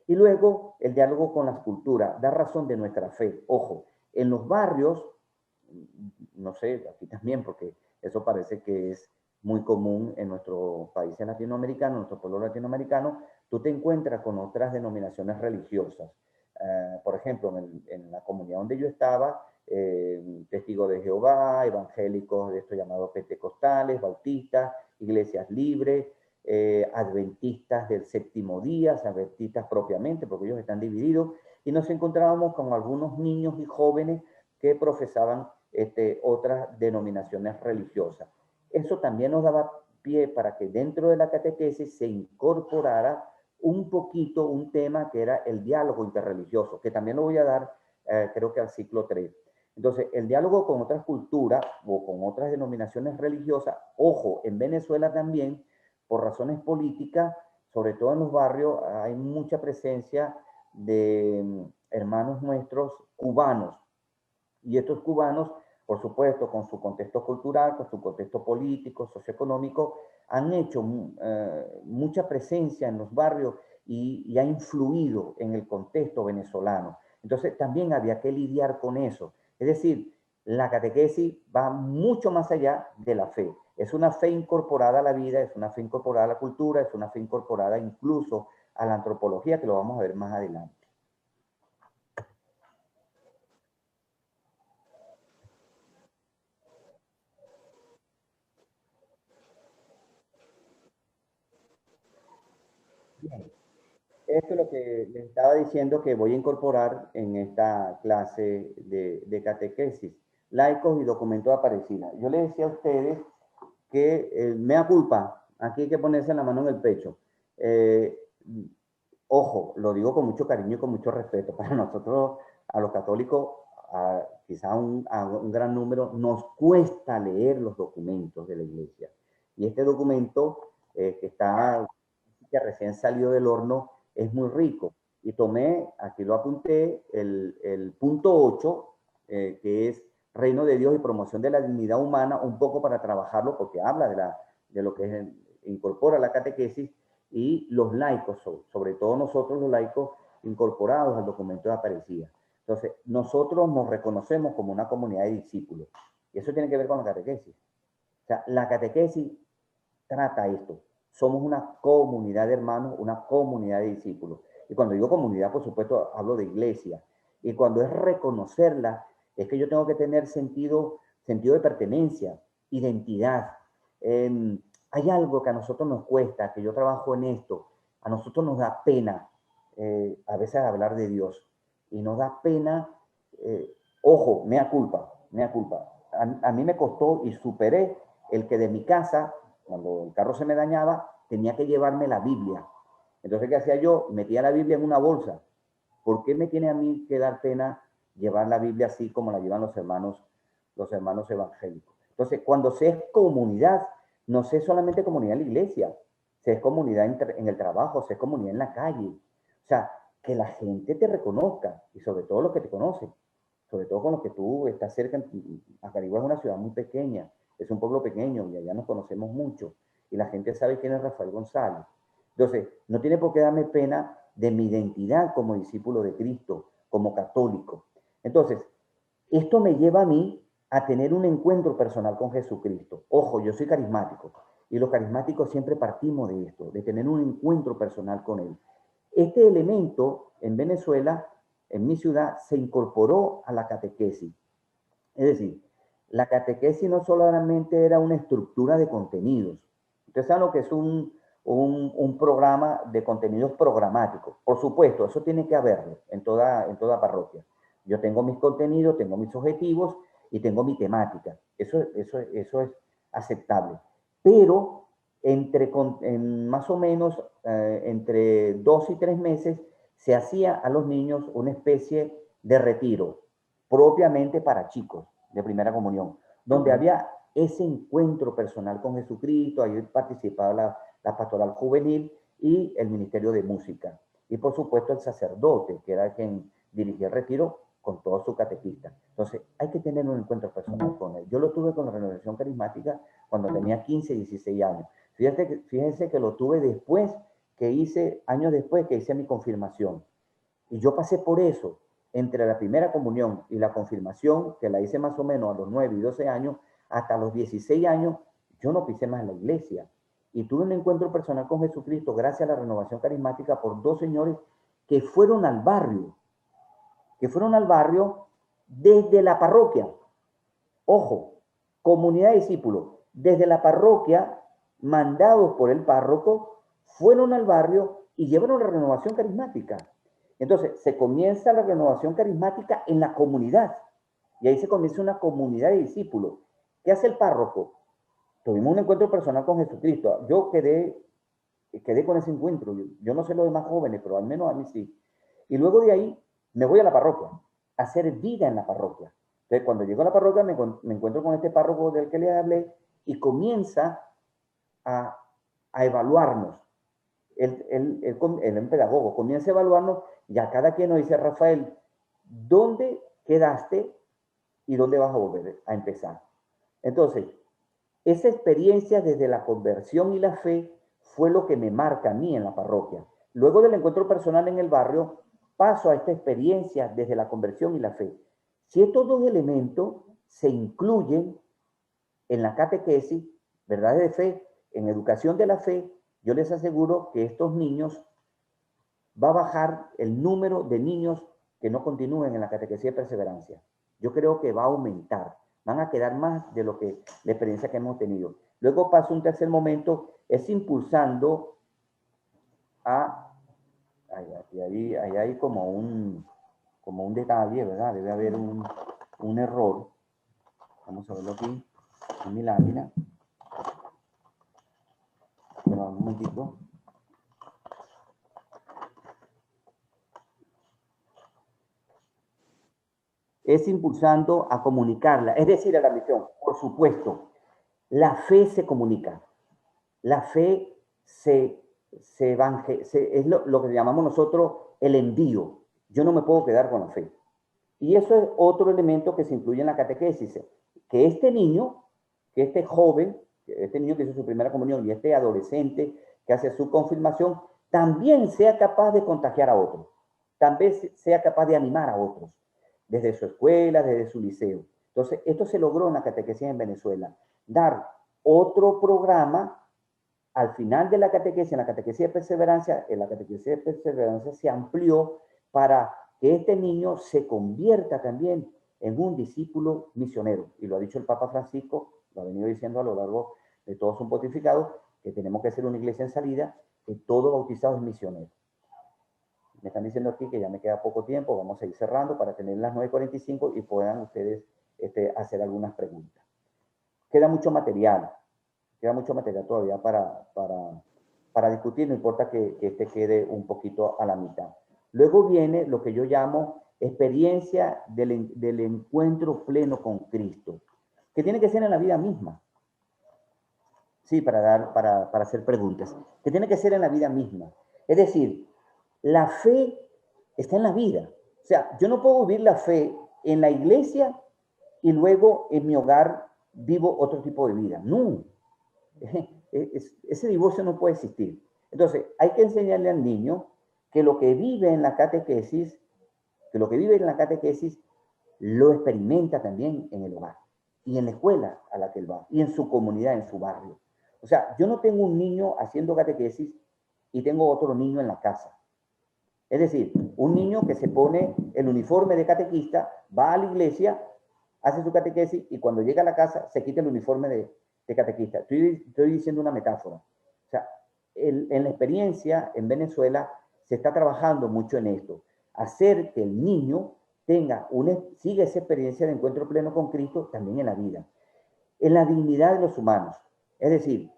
Y luego el diálogo con las culturas, da razón de nuestra fe. Ojo, en los barrios, no sé, aquí también, porque eso parece que es muy común en nuestros países latinoamericanos, en nuestro pueblo latinoamericano, tú te encuentras con otras denominaciones religiosas. Por ejemplo, en la comunidad donde yo estaba, testigos de Jehová, evangélicos de estos llamados pentecostales, bautistas, iglesias libres, adventistas del séptimo día, adventistas propiamente, porque ellos están divididos, y nos encontrábamos con algunos niños y jóvenes que profesaban otras denominaciones religiosas. Eso también nos daba pie para que dentro de la catequesis se incorporara un poquito un tema que era el diálogo interreligioso, que también lo voy a dar, creo que al ciclo 3. Entonces, el diálogo con otras culturas o con otras denominaciones religiosas, ojo, en Venezuela también, por razones políticas, sobre todo en los barrios, hay mucha presencia de hermanos nuestros cubanos. Y estos cubanos, por supuesto, con su contexto cultural, con su contexto político, socioeconómico, han hecho mucha presencia en los barrios y ha influido en el contexto venezolano. Entonces, también había que lidiar con eso. Es decir, la catequesis va mucho más allá de la fe. Es una fe incorporada a la vida, es una fe incorporada a la cultura, es una fe incorporada incluso a la antropología, que lo vamos a ver más adelante. Bien. Esto es lo que les estaba diciendo que voy a incorporar en esta clase de catequesis. Laicos y documentos de Aparecida. Yo les decía a ustedes que mea culpa, aquí hay que ponerse la mano en el pecho. Ojo, lo digo con mucho cariño y con mucho respeto. Para nosotros, a los católicos, quizá a un gran número, nos cuesta leer los documentos de la Iglesia. Y este documento que recién salió del horno, es muy rico. Y tomé, aquí lo apunté, el punto 8, que es Reino de Dios y promoción de la dignidad humana, un poco para trabajarlo, porque habla de lo que incorpora la catequesis, y los laicos, sobre todo nosotros los laicos, incorporados al documento de Aparecida. Entonces, nosotros nos reconocemos como una comunidad de discípulos, y eso tiene que ver con la catequesis. O sea, la catequesis trata esto. somos una comunidad de hermanos, una comunidad de discípulos. Y cuando digo comunidad, por supuesto, hablo de iglesia. Y cuando es reconocerla, es que yo tengo que tener sentido de pertenencia, identidad. Hay algo que a nosotros nos cuesta, que yo trabajo en esto, a nosotros nos da pena a veces hablar de Dios. Y nos da pena, ojo, mea culpa. A mí me costó y superé el que de mi casa, cuando el carro se me dañaba, tenía que llevarme la Biblia. Entonces, ¿qué hacía yo? Metía la Biblia en una bolsa. ¿Por qué me tiene a mí que dar pena llevar la Biblia así como la llevan los hermanos evangélicos? Entonces, cuando se es comunidad, no se es solamente comunidad en la iglesia, se es comunidad en el trabajo, se es comunidad en la calle. O sea, que la gente te reconozca, y sobre todo los que te conocen, sobre todo con los que tú estás cerca. Acarigua es una ciudad muy pequeña, es un pueblo pequeño y allá nos conocemos mucho, y la gente sabe quién es Rafael González. Entonces, no tiene por qué darme pena de mi identidad como discípulo de Cristo, como católico. Entonces, esto me lleva a mí a tener un encuentro personal con Jesucristo. Ojo, yo soy carismático, y los carismáticos siempre partimos de esto, de tener un encuentro personal con Él. Este elemento en Venezuela, en mi ciudad, se incorporó a la catequesis. Es decir, la catequesis no solamente era una estructura de contenidos. Ustedes saben lo que es un programa de contenidos programáticos. Por supuesto, eso tiene que haberlo en toda parroquia. Yo tengo mis contenidos, tengo mis objetivos y tengo mi temática. Eso es aceptable. Pero más o menos entre 2 y 3 meses se hacía a los niños una especie de retiro propiamente para chicos de primera comunión, donde había ese encuentro personal con Jesucristo. Ahí participaba la pastoral juvenil y el ministerio de música. Y por supuesto el sacerdote, que era quien dirigía el retiro con todo su catequista. Entonces hay que tener un encuentro personal con él. Yo lo tuve con la Renovación Carismática cuando tenía 15, 16 años. Fíjense que lo tuve años después que hice mi confirmación. Y yo pasé por eso, entre la primera comunión y la confirmación, que la hice más o menos a los 9 y 12 años, hasta los 16 años, yo no pisé más la iglesia. Y tuve un encuentro personal con Jesucristo gracias a la Renovación Carismática por 2 señores que fueron al barrio desde la parroquia. Ojo, comunidad de discípulos, desde la parroquia, mandados por el párroco, fueron al barrio y llevaron la renovación carismática. Entonces, se comienza la renovación carismática en la comunidad, y ahí se comienza una comunidad de discípulos. ¿Qué hace el párroco? Tuvimos un encuentro personal con Jesucristo. Yo quedé con ese encuentro. Yo no sé los demás jóvenes, pero al menos a mí sí. Y luego de ahí me voy a la parroquia, a hacer vida en la parroquia. Entonces, cuando llego a la parroquia, me encuentro con este párroco del que les hablé, y comienza a evaluarnos. Él es un pedagogo, comienza a evaluarnos, y a cada quien nos dice: Rafael, ¿dónde quedaste y dónde vas a volver a empezar? Entonces, esa experiencia desde la conversión y la fe fue lo que me marca a mí en la parroquia. Luego del encuentro personal en el barrio, paso a esta experiencia desde la conversión y la fe. Si estos 2 elementos se incluyen en la catequesis, verdades de fe, en educación de la fe, yo les aseguro que estos niños, va a bajar el número de niños que no continúen en la catequesis de perseverancia. Yo creo que va a aumentar, van a quedar más de lo que la experiencia que hemos tenido. Luego paso un tercer momento, es impulsando ahí hay como un detalle, ¿verdad? Debe haber un error. Vamos a verlo aquí en mi lámina. Pero un momentito. Es impulsando a comunicarla, es decir, a la misión. Por supuesto, la fe se comunica. La fe es lo que llamamos nosotros el envío. Yo no me puedo quedar con la fe. Y eso es otro elemento que se incluye en la catequesis. Que este niño, que este joven, este niño que hizo su primera comunión, y este adolescente que hace su confirmación, también sea capaz de contagiar a otros. También sea capaz de animar a otros. Desde su escuela, desde su liceo. Entonces, esto se logró en la catequesis en Venezuela. Dar otro programa al final de la catequesis, en la catequesis de perseverancia, se amplió para que este niño se convierta también en un discípulo misionero. Y lo ha dicho el Papa Francisco, lo ha venido diciendo a lo largo de todo su pontificado, que tenemos que ser una iglesia en salida, que todo bautizado es misionero. Me están diciendo aquí que ya me queda poco tiempo, vamos a ir cerrando para tener las 9:45 y puedan ustedes hacer algunas preguntas. Queda mucho material todavía para discutir, no importa que este quede un poquito a la mitad. Luego viene lo que yo llamo experiencia del encuentro pleno con Cristo, que tiene que ser en la vida misma. Sí, para hacer preguntas. Que tiene que ser en la vida misma. Es decir, la fe está en la vida. O sea, yo no puedo vivir la fe en la iglesia y luego en mi hogar vivo otro tipo de vida. No. Ese divorcio no puede existir. Entonces, hay que enseñarle al niño que lo que vive en la catequesis, lo experimenta también en el hogar y en la escuela a la que él va y en su comunidad, en su barrio. O sea, yo no tengo un niño haciendo catequesis y tengo otro niño en la casa. Es decir, un niño que se pone el uniforme de catequista, va a la iglesia, hace su catequesis y cuando llega a la casa se quita el uniforme de catequista. Estoy diciendo una metáfora. O sea, en la experiencia en Venezuela se está trabajando mucho en esto. Hacer que el niño siga esa experiencia de encuentro pleno con Cristo también en la vida. En la dignidad de los humanos. Es decir,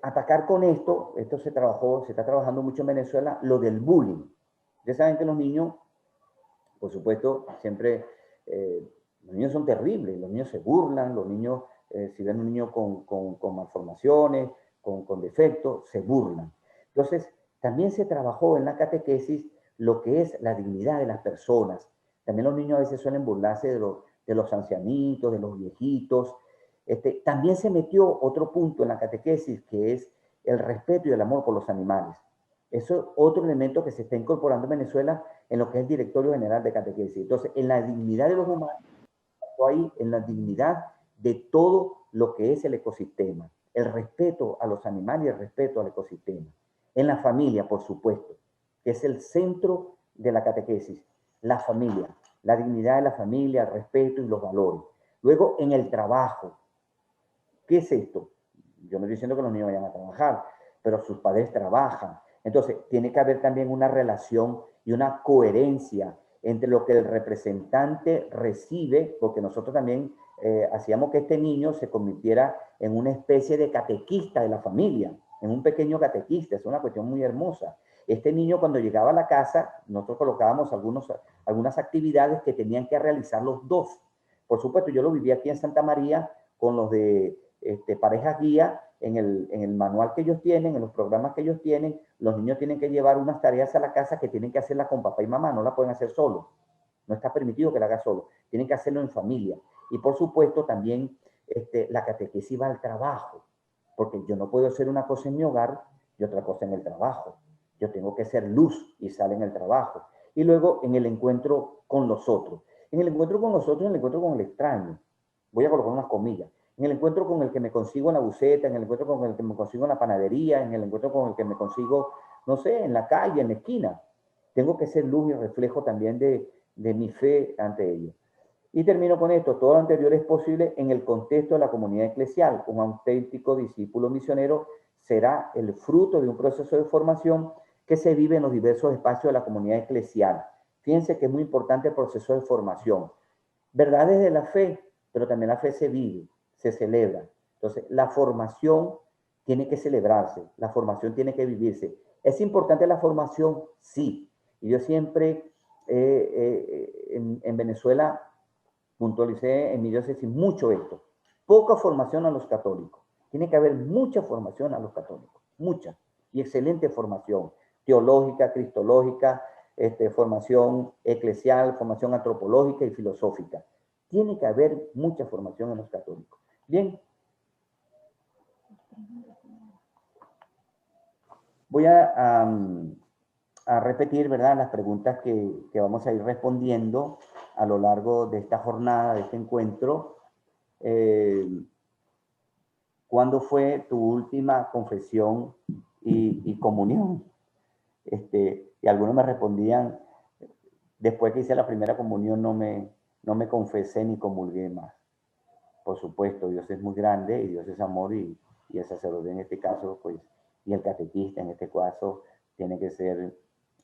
atacar con esto se está trabajando mucho en Venezuela, lo del bullying. Ustedes saben que los niños, por supuesto, siempre, los niños son terribles, los niños se burlan, los niños, si ven un niño con malformaciones, con defectos, se burlan. Entonces, también se trabajó en la catequesis lo que es la dignidad de las personas. También los niños a veces suelen burlarse de los ancianitos, de los viejitos. También se metió otro punto en la catequesis, que es el respeto y el amor por los animales. Eso es otro elemento que se está incorporando en Venezuela en lo que es el Directorio General de Catequesis. Entonces, en la dignidad de los humanos, ahí en la dignidad de todo lo que es el ecosistema, el respeto a los animales y el respeto al ecosistema. En la familia, por supuesto, que es el centro de la catequesis, la familia, la dignidad de la familia, el respeto y los valores. Luego, en el trabajo, ¿qué es esto? Yo no estoy diciendo que los niños vayan a trabajar, pero sus padres trabajan. Entonces, tiene que haber también una relación y una coherencia entre lo que el representante recibe, porque nosotros también hacíamos que este niño se convirtiera en una especie de catequista de la familia, en un pequeño catequista. Es una cuestión muy hermosa. Este niño, cuando llegaba a la casa, nosotros colocábamos algunas actividades que tenían que realizar los dos. Por supuesto, yo lo viví aquí en Santa María con los de parejas guía, en el manual que ellos tienen, en los programas que ellos tienen, los niños tienen que llevar unas tareas a la casa que tienen que hacerlas con papá y mamá, no la pueden hacer solos. No está permitido que la haga solo, tienen que hacerlo en familia. Y por supuesto también la catequesis va al trabajo, porque yo no puedo hacer una cosa en mi hogar y otra cosa en el trabajo. Yo tengo que ser luz y sale en el trabajo. Y luego en el encuentro con los otros. En el encuentro con los otros, en el encuentro con el extraño. Voy a colocar unas comillas. En el encuentro con el que me consigo en la buceta, en el encuentro con el que me consigo en la panadería, en el encuentro con el que me consigo, no sé, en la calle, en la esquina. Tengo que ser luz y reflejo también de mi fe ante ellos. Y termino con esto. Todo lo anterior es posible en el contexto de la comunidad eclesial. Un auténtico discípulo misionero será el fruto de un proceso de formación que se vive en los diversos espacios de la comunidad eclesial. Fíjense que es muy importante el proceso de formación. Verdades de la fe, pero también la fe se vive, se celebra. Entonces, la formación tiene que celebrarse, la formación tiene que vivirse. ¿Es importante la formación? Sí. Y yo siempre en Venezuela puntualicé en mi diócesis mucho esto. Poca formación a los católicos. Tiene que haber mucha formación a los católicos, mucha. Y excelente formación teológica, cristológica, formación eclesial, formación antropológica y filosófica. Tiene que haber mucha formación en los católicos. Bien. Voy a repetir, ¿verdad?, las preguntas que vamos a ir respondiendo a lo largo de esta jornada, de este encuentro. ¿cuándo fue tu última confesión y comunión? Y algunos me respondían, después que hice la primera comunión no me confesé ni comulgué más. Por supuesto, Dios es muy grande y Dios es amor y el sacerdote en este caso, pues, y el catequista en este caso, tiene que ser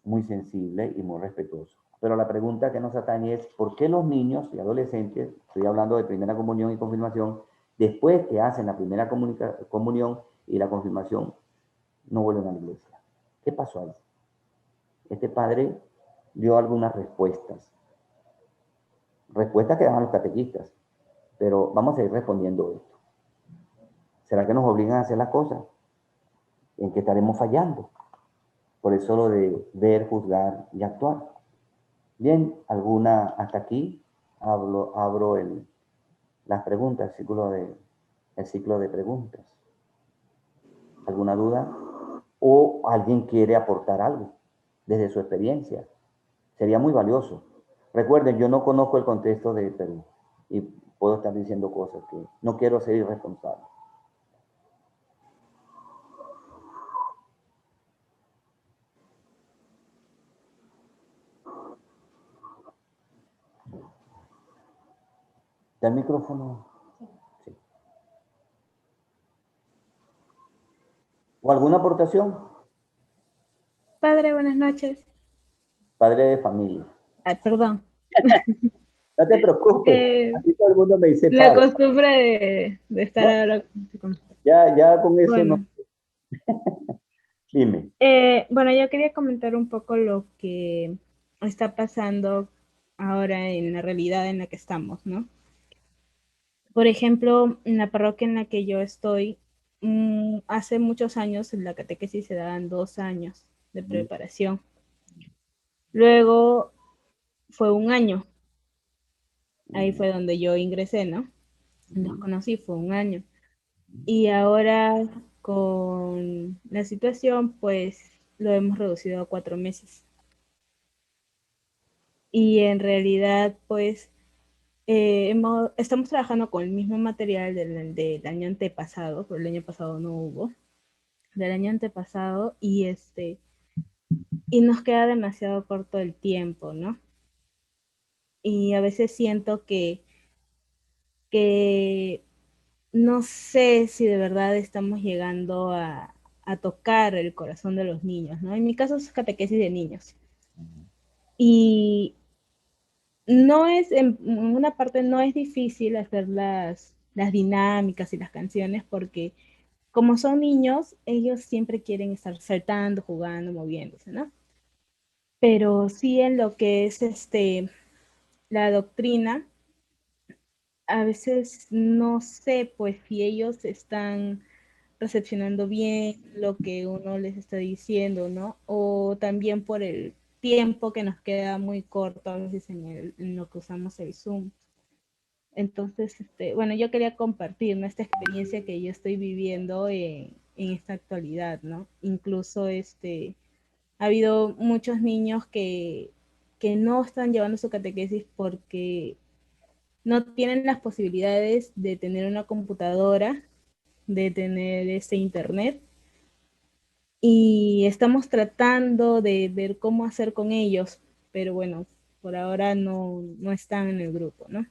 muy sensible y muy respetuoso. Pero la pregunta que nos atañe es, ¿por qué los niños y adolescentes, estoy hablando de primera comunión y confirmación, después que hacen la primera comunión y la confirmación, no vuelven a la iglesia? ¿Qué pasó ahí? Este padre dio algunas respuestas que daban los catequistas, pero vamos a ir respondiendo esto. ¿Será que nos obligan a hacer las cosas? ¿En qué estaremos fallando? Por eso lo de ver, juzgar y actuar. Bien, hasta aquí abro las preguntas, el ciclo de preguntas. ¿Alguna duda? ¿O alguien quiere aportar algo desde su experiencia? Sería muy valioso. Recuerden, yo no conozco el contexto de Perú y puedo estar diciendo cosas que no quiero ser irresponsable. ¿Está el micrófono? Sí. ¿O alguna aportación? Padre, buenas noches. Padre de familia. Perdón. No te preocupes. Así todo el mundo me dice La padre. costumbre de estar ahora con usted. Ya con eso Bueno. no. Dime. Bueno, yo quería comentar un poco lo que está pasando ahora en la realidad en la que estamos, ¿no? Por ejemplo, en la parroquia en la que yo estoy, hace muchos años en la catequesis se daban 2 años de preparación. Luego fue 1 año. Ahí fue donde yo ingresé, ¿no? Los conocí, fue 1 año. Y ahora con la situación, pues lo hemos reducido a 4 meses. Y en realidad, pues, estamos trabajando con el mismo material del año antepasado, pero el año pasado no hubo, del año antepasado, y nos queda demasiado corto el tiempo, ¿no? Y a veces siento que no sé si de verdad estamos llegando a tocar el corazón de los niños, ¿no? En mi caso es catequesis de niños. Y no es, en una parte no es difícil hacer las dinámicas y las canciones porque como son niños, ellos siempre quieren estar saltando, jugando, moviéndose, ¿no? Pero sí en lo que es la doctrina, a veces no sé, pues si ellos están recepcionando bien lo que uno les está diciendo, ¿no? O también por el tiempo que nos queda muy corto a veces en lo que usamos el Zoom. Entonces, bueno, yo quería compartir, ¿no?, esta experiencia que yo estoy viviendo en esta actualidad, ¿no? Incluso ha habido muchos niños que no están llevando su catequesis porque no tienen las posibilidades de tener una computadora, de tener internet, y estamos tratando de ver cómo hacer con ellos, pero bueno, por ahora no están en el grupo, ¿no?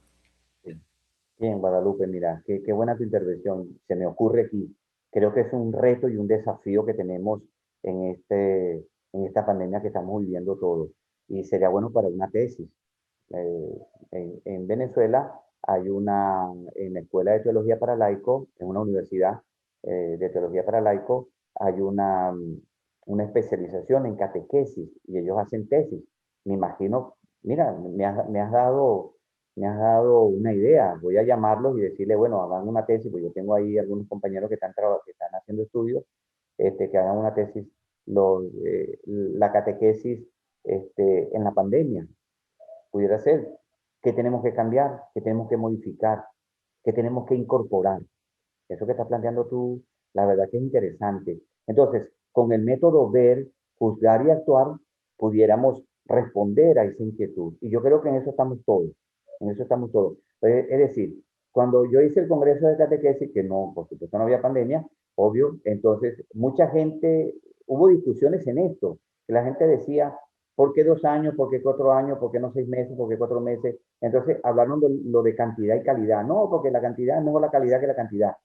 Bien, Guadalupe, mira, qué buena tu intervención. Se me ocurre aquí. Creo que es un reto y un desafío que tenemos en esta pandemia que estamos viviendo todos. Y sería bueno para una tesis. En Venezuela hay en la Escuela de Teología para Laicos, en una universidad de Teología para Laicos, hay una especialización en catequesis y ellos hacen tesis. Me imagino, mira, me has dado una idea. Voy a llamarlos y decirle, bueno, hagan una tesis, pues yo tengo ahí algunos compañeros que están haciendo estudios, que hagan una tesis, la catequesis en la pandemia. Pudiera ser. ¿Qué tenemos que cambiar? ¿Qué tenemos que modificar? ¿Qué tenemos que incorporar? Eso que estás planteando tú, la verdad que es interesante. Entonces, con el método ver, juzgar y actuar, pudiéramos responder a esa inquietud. Y yo creo que en eso estamos todos. En eso estamos todos. Es decir, cuando yo hice el congreso de catequesis, que no, por supuesto no había pandemia, obvio, entonces mucha gente, hubo discusiones en esto, que la gente decía, ¿por qué 2 años? ¿Por qué 4 años? ¿Por qué no 6 meses? ¿Por qué 4 meses? Entonces hablaron de lo de cantidad y calidad. No, porque la cantidad es mejor la calidad que la cantidad.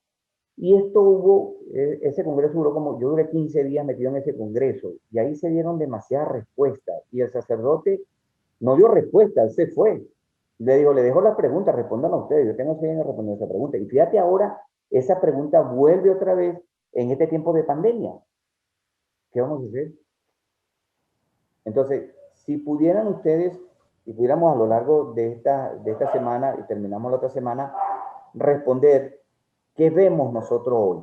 Y esto hubo, ese congreso duró como, yo duré 15 días metido en ese congreso, y ahí se dieron demasiadas respuestas, y el sacerdote no dio respuesta, él se fue. Le digo, le dejo la pregunta, respondan a ustedes, yo tengo 6 años respondiendo esa pregunta. Y fíjate ahora, esa pregunta vuelve otra vez en este tiempo de pandemia. ¿Qué vamos a hacer? Entonces, si pudieran ustedes, y pudiéramos a lo largo de esta semana, y terminamos la otra semana, responder qué vemos nosotros hoy.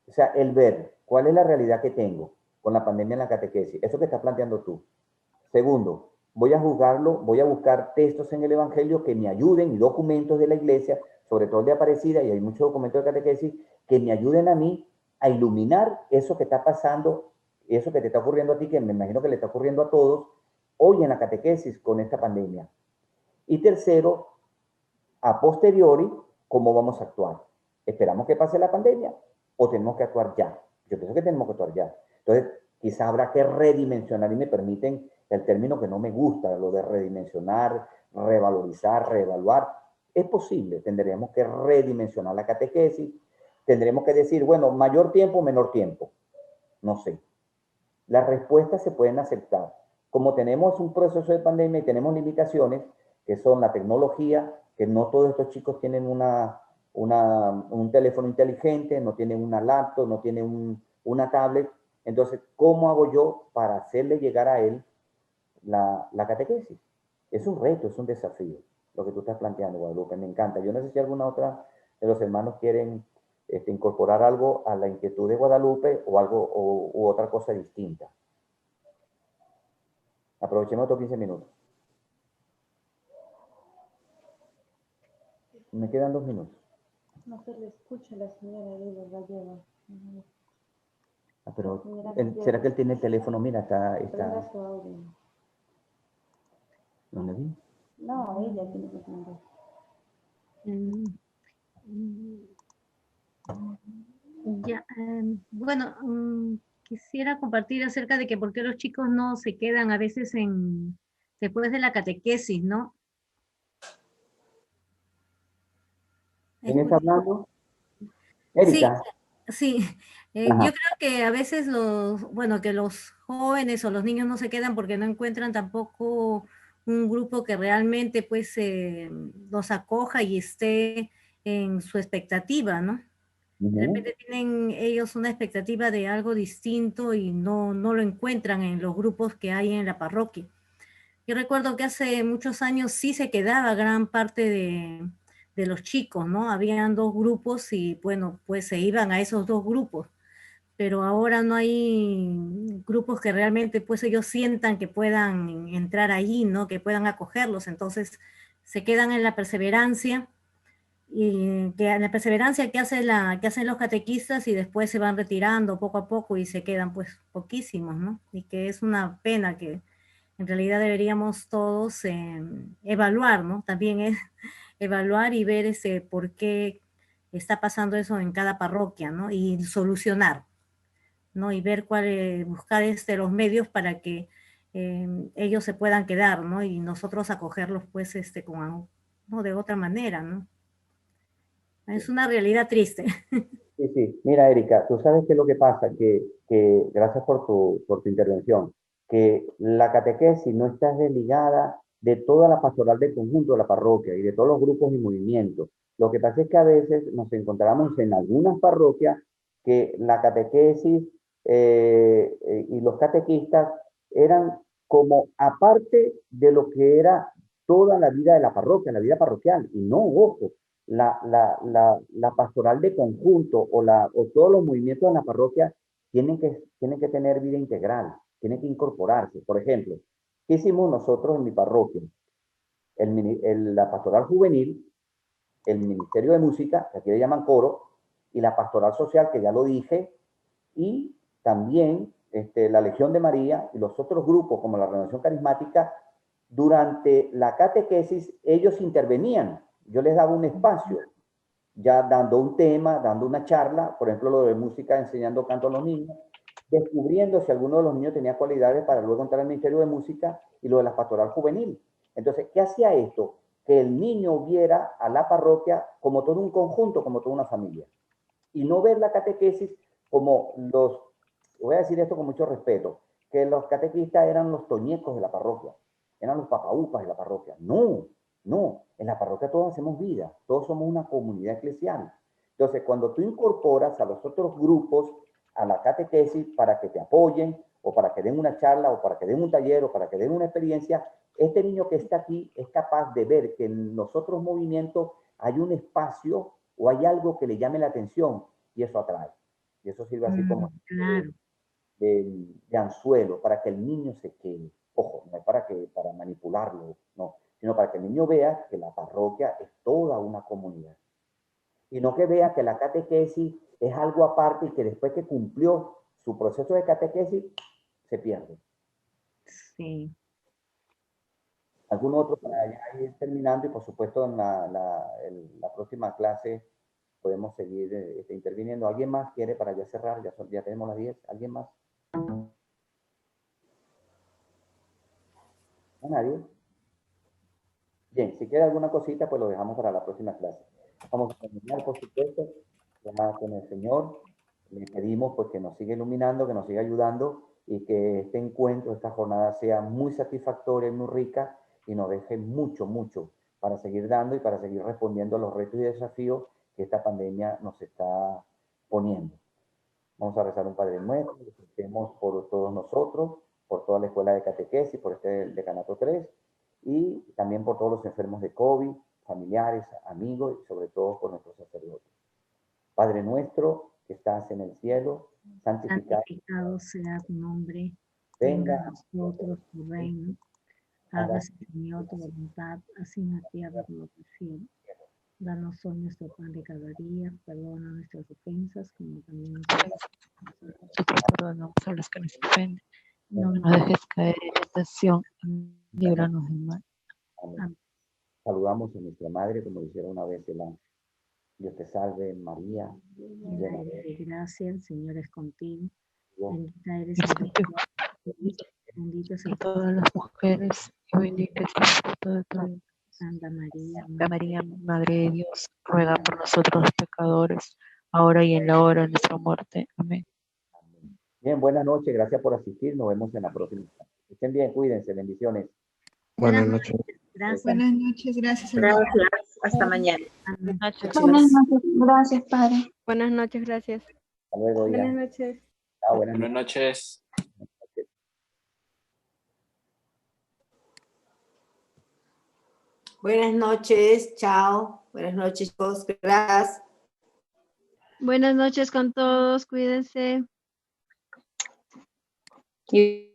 O sea, el ver cuál es la realidad que tengo con la pandemia en la catequesis. Eso que estás planteando tú. Segundo, voy a juzgarlo, voy a buscar textos en el Evangelio que me ayuden y documentos de la iglesia, sobre todo de Aparecida, y hay muchos documentos de catequesis, que me ayuden a mí a iluminar eso que está pasando, eso que te está ocurriendo a ti, que me imagino que le está ocurriendo a todos, hoy en la catequesis con esta pandemia. Y tercero, a posteriori, ¿cómo vamos a actuar? ¿Esperamos que pase la pandemia o tenemos que actuar ya? Yo pienso que tenemos que actuar ya. Entonces, quizá habrá que redimensionar, y me permiten el término que no me gusta, lo de redimensionar, revalorizar, reevaluar. Es posible, tendremos que redimensionar la catequesis, tendremos que decir, bueno, mayor tiempo, menor tiempo. No sé. Las respuestas se pueden aceptar. Como tenemos un proceso de pandemia y tenemos limitaciones, que son la tecnología, que no todos estos chicos tienen un teléfono inteligente, no tienen una laptop, no tienen una tablet. Entonces, ¿cómo hago yo para hacerle llegar a él la catequesis? Es un reto, es un desafío, lo que tú estás planteando, Guadalupe, me encanta. Yo no sé si alguna otra de los hermanos quieren incorporar algo a la inquietud de Guadalupe o algo u otra cosa distinta. Aprovechemos estos 15 minutos. Me quedan 2 minutos. No se le escucha a la señora de Gallego. Pero, ¿será que él tiene el teléfono? Mira, está... ¿Dónde vi? No, ella tiene que tener. Ya, bueno, quisiera compartir acerca de que por qué los chicos no se quedan a veces después de la catequesis, ¿no? ¿Quién está hablando? Erika. Sí, yo creo que a veces que los jóvenes o los niños no se quedan porque no encuentran tampoco un grupo que realmente pues los acoja y esté en su expectativa, ¿no? De repente tienen ellos una expectativa de algo distinto y no lo encuentran en los grupos que hay en la parroquia. Yo recuerdo que hace muchos años sí se quedaba gran parte de los chicos, ¿no? Habían 2 grupos y bueno, pues se iban a esos 2 grupos, pero ahora no hay grupos que realmente pues ellos sientan que puedan entrar ahí, ¿no? Que puedan acogerlos, entonces se quedan en la perseverancia, y que en la perseverancia que hacen los catequistas y después se van retirando poco a poco y se quedan pues poquísimos, ¿no? Y que es una pena que en realidad deberíamos todos evaluar, ¿no? También es evaluar y ver por qué está pasando eso en cada parroquia, ¿no? Y solucionar, ¿no? Y ver buscar los medios para que ellos se puedan quedar, ¿no? Y nosotros acogerlos pues ¿no? De otra manera, ¿no? Es una realidad triste. Sí, sí. Mira, Erika, tú sabes qué es lo que pasa, que gracias por tu intervención, que la catequesis no está desligada de toda la pastoral del conjunto de la parroquia y de todos los grupos y movimientos. Lo que pasa es que a veces nos encontramos en algunas parroquias que la catequesis y los catequistas eran como aparte de lo que era toda la vida de la parroquia, la vida parroquial. Y no, ojo, la pastoral de conjunto o todos los movimientos de la parroquia tienen que tener vida integral, tienen que incorporarse. Por ejemplo, ¿qué hicimos nosotros en mi parroquia? La pastoral juvenil, el ministerio de música, que aquí le llaman coro, y la pastoral social, que ya lo dije, y también la Legión de María y los otros grupos, como la Renovación Carismática, durante la catequesis ellos intervenían. Yo les daba un espacio ya dando un tema, dando una charla, por ejemplo, lo de música, enseñando canto a los niños, descubriendo si alguno de los niños tenía cualidades para luego entrar al Ministerio de Música, y lo de la pastoral juvenil. Entonces, ¿qué hacía esto? Que el niño viera a la parroquia como todo un conjunto, como toda una familia, y no ver la catequesis como los, voy a decir esto con mucho respeto, que los catequistas eran los toñecos de la parroquia, eran los papaupas de la parroquia. No, no, en la parroquia todos hacemos vida, todos somos una comunidad eclesial. Entonces, cuando tú incorporas a los otros grupos a la catequesis para que te apoyen, o para que den una charla, o para que den un taller, o para que den una experiencia, este niño que está aquí es capaz de ver que en los otros movimientos hay un espacio o hay algo que le llame la atención, y eso atrae. Y eso sirve así como claro. de anzuelo para que el niño se quede. Ojo, no es para manipularlo, no, sino para que el niño vea que la parroquia es toda una comunidad. Y no que vea que la catequesis es algo aparte y que después que cumplió su proceso de catequesis, se pierde. Sí. ¿Algún otro para ya ir terminando? Y por supuesto en la próxima clase podemos seguir interviniendo. ¿Alguien más quiere para ya cerrar? Ya tenemos las 10. ¿Alguien más? ¿No, nadie? Bien, si quiere alguna cosita, pues lo dejamos para la próxima clase. Vamos a terminar, por supuesto, ya con el Señor. Le pedimos pues, que nos siga iluminando, que nos siga ayudando, y que este encuentro, esta jornada sea muy satisfactoria y muy rica, y nos deje mucho, mucho para seguir dando y para seguir respondiendo a los retos y desafíos que esta pandemia nos está poniendo. Vamos a rezar un Padre Nuestro, que estemos por todos nosotros, por toda la escuela de catequesis, por este decanato 3, y también por todos los enfermos de COVID, familiares, amigos, y sobre todo por nuestros sacerdotes. Padre nuestro, que estás en el cielo, santificado sea tu nombre, venga a nosotros tu reino, hágase, Señor, tu voluntad, así en la tierra como en el cielo. Danos hoy nuestro pan de cada día, perdona nuestras ofensas, como también nosotros perdonamos a los que nos ofenden. No nos dejes caer en tentación, líbranos del mal. Amén. Saludamos a nuestra Madre, como hicieron una vez el ángel. Dios te salve, María, llena eres de gracia, el Señor es contigo. Bendita eres bendita es todas las mujeres, y bendito es el fruto de tu vientre. Santa María, Madre de Dios, ruega por nosotros los pecadores, ahora y en la hora de nuestra muerte. Amén. Bien, buenas noches, gracias por asistir, nos vemos en la próxima. Estén bien, cuídense, bendiciones. Buenas noches. Gracias. Buenas noches, gracias. Gracias, hasta mañana. Buenas noches, gracias, Padre. Buenas noches, gracias. Hasta luego, Ira. Buenas noches. Chao, buenas Buenas noches. Buenas noches, chao. Buenas noches, chicos. Gracias. Buenas noches con todos, cuídense. Y